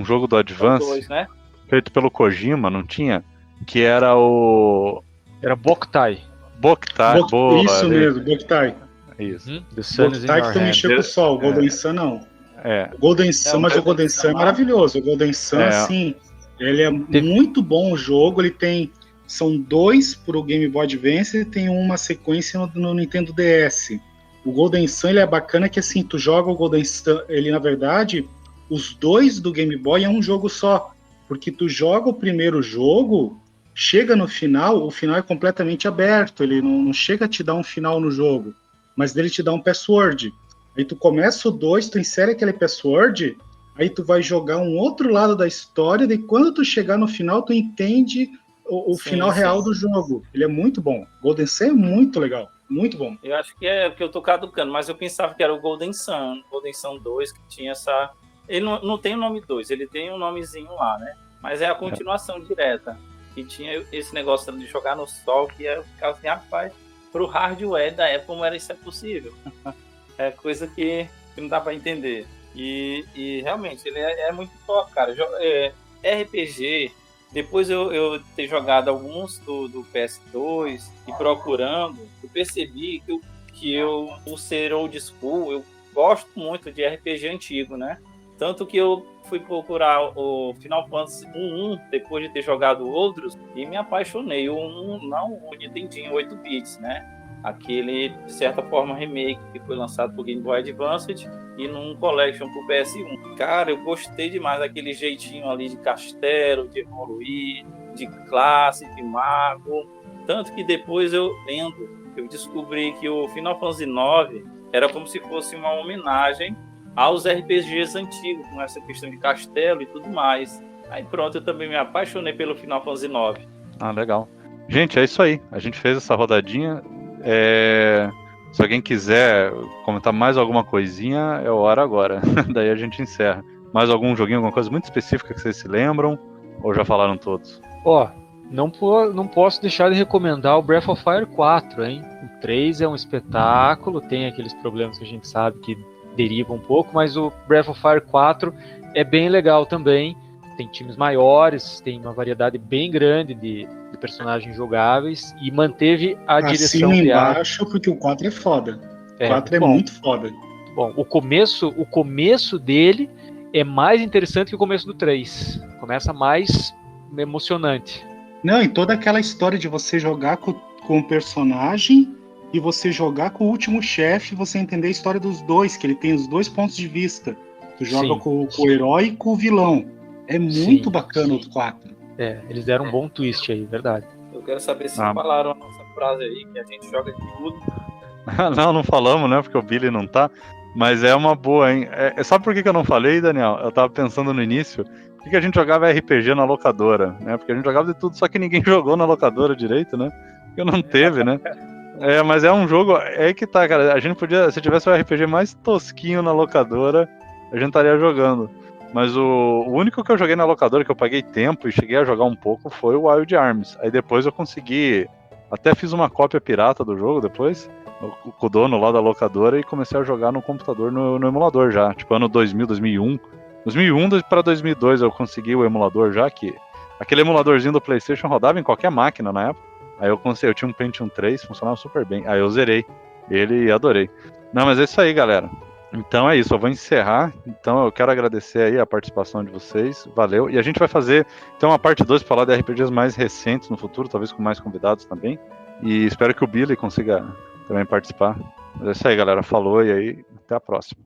jogo do são Advance dois, né? feito pelo Kojima, não tinha? Que era o Era Boktai. Boktai. Boa, Isso mesmo, Boktai. isso. The Sun is in Boktai Your que tu Hand. mexia com o sol, o Golden Sun não. É, O Golden Sun, o mas o Golden Golden Sun Sun é não. maravilhoso. O Golden Sun, É. assim, ele é muito bom o jogo. Ele tem. São 2 pro Game Boy Advance e tem uma sequência no Nintendo DS. O Golden Sun ele é bacana que assim, tu joga o Golden Sun, ele na verdade, os 2 do Game Boy é um jogo só. Porque tu joga o primeiro jogo, chega no final, o final é completamente aberto. Ele não chega a te dar um final no jogo, mas dele te dá um password. Aí tu começa o 2, tu insere aquele password, aí tu vai jogar um outro lado da história, e quando tu chegar no final, tu entende o Sim, final sim. real do jogo. Ele é muito bom. Golden Sun é muito legal, muito bom. Eu acho que é porque eu tô caducando, mas eu pensava que era o Golden Sun 2, que tinha essa... Ele não tem o nome 2, ele tem um nomezinho lá, né? Mas é a continuação direta. Que tinha esse negócio de jogar no sol, que eu ficava assim, rapaz, pro hardware da época, como era isso é possível? É coisa que não dá pra entender. E realmente, ele é muito top, cara. RPG, depois eu ter jogado alguns do PS2 e procurando, eu percebi que eu, por ser old school, eu gosto muito de RPG antigo, né? Tanto que eu fui procurar o Final Fantasy 1 depois de ter jogado outros e me apaixonei. O 1, não o Nintendinho 8 bits, né? Aquele, de certa forma, remake que foi lançado por Game Boy Advance e num Collection pro PS1. Cara, eu gostei demais daquele jeitinho ali de castelo, de evoluir, de classe, de mago. Tanto que depois eu descobri que o Final Fantasy IX era como se fosse uma homenagem aos RPGs antigos, com essa questão de castelo e tudo mais. Aí pronto, eu também me apaixonei pelo Final Fantasy IX. Ah, legal. Gente, é isso aí. A gente fez essa rodadinha. Se alguém quiser comentar mais alguma coisinha, é hora agora. Daí a gente encerra. Mais algum joguinho, alguma coisa muito específica que vocês se lembram? Ou já falaram todos? Ó, não posso deixar de recomendar o Breath of Fire 4, hein? O 3 é um espetáculo, tem aqueles problemas que a gente sabe que derivam um pouco, mas o Breath of Fire 4 é bem legal também. Tem times maiores, tem uma variedade bem grande de personagens jogáveis e manteve a direção de embaixo, porque o 4 é foda. O 4 é bom, muito foda. Bom, o começo dele é mais interessante que o começo do 3. Começa mais emocionante. Não, e toda aquela história de você jogar com o personagem e você jogar com o último chefe, você entender a história dos dois, que ele tem os dois pontos de vista. Tu joga com o herói e com o vilão. É muito bacana o 4. Eles deram um bom twist aí, verdade. Eu quero saber se falaram a nossa frase aí, que a gente joga de tudo. Não falamos, né? Porque o Billy não tá. Mas é uma boa, hein? Sabe por que eu não falei, Daniel? Eu tava pensando no início, por que a gente jogava RPG na locadora, né? Porque a gente jogava de tudo, só que ninguém jogou na locadora direito, né? Porque não teve, né? Mas é um jogo, é que tá, cara. A gente podia, se tivesse o RPG mais tosquinho na locadora, a gente estaria jogando. Mas o único que eu joguei na locadora, que eu paguei tempo e cheguei a jogar um pouco, foi o Wild Arms. Aí depois eu consegui, até fiz uma cópia pirata do jogo depois, com o dono lá da locadora, e comecei a jogar no computador, no emulador já, tipo ano 2000, 2001. 2001 para 2002 eu consegui o emulador já, que aquele emuladorzinho do PlayStation rodava em qualquer máquina na época. Aí eu tinha um Pentium 3, funcionava super bem. Aí eu zerei ele e adorei. Não, mas é isso aí, galera. Então é isso, eu vou encerrar. Então eu quero agradecer aí a participação de vocês, valeu. E a gente vai fazer então uma parte 2 para falar de RPGs mais recentes no futuro, talvez com mais convidados também. E espero que o Billy consiga também participar. Mas é isso aí, galera. Falou e aí, até a próxima.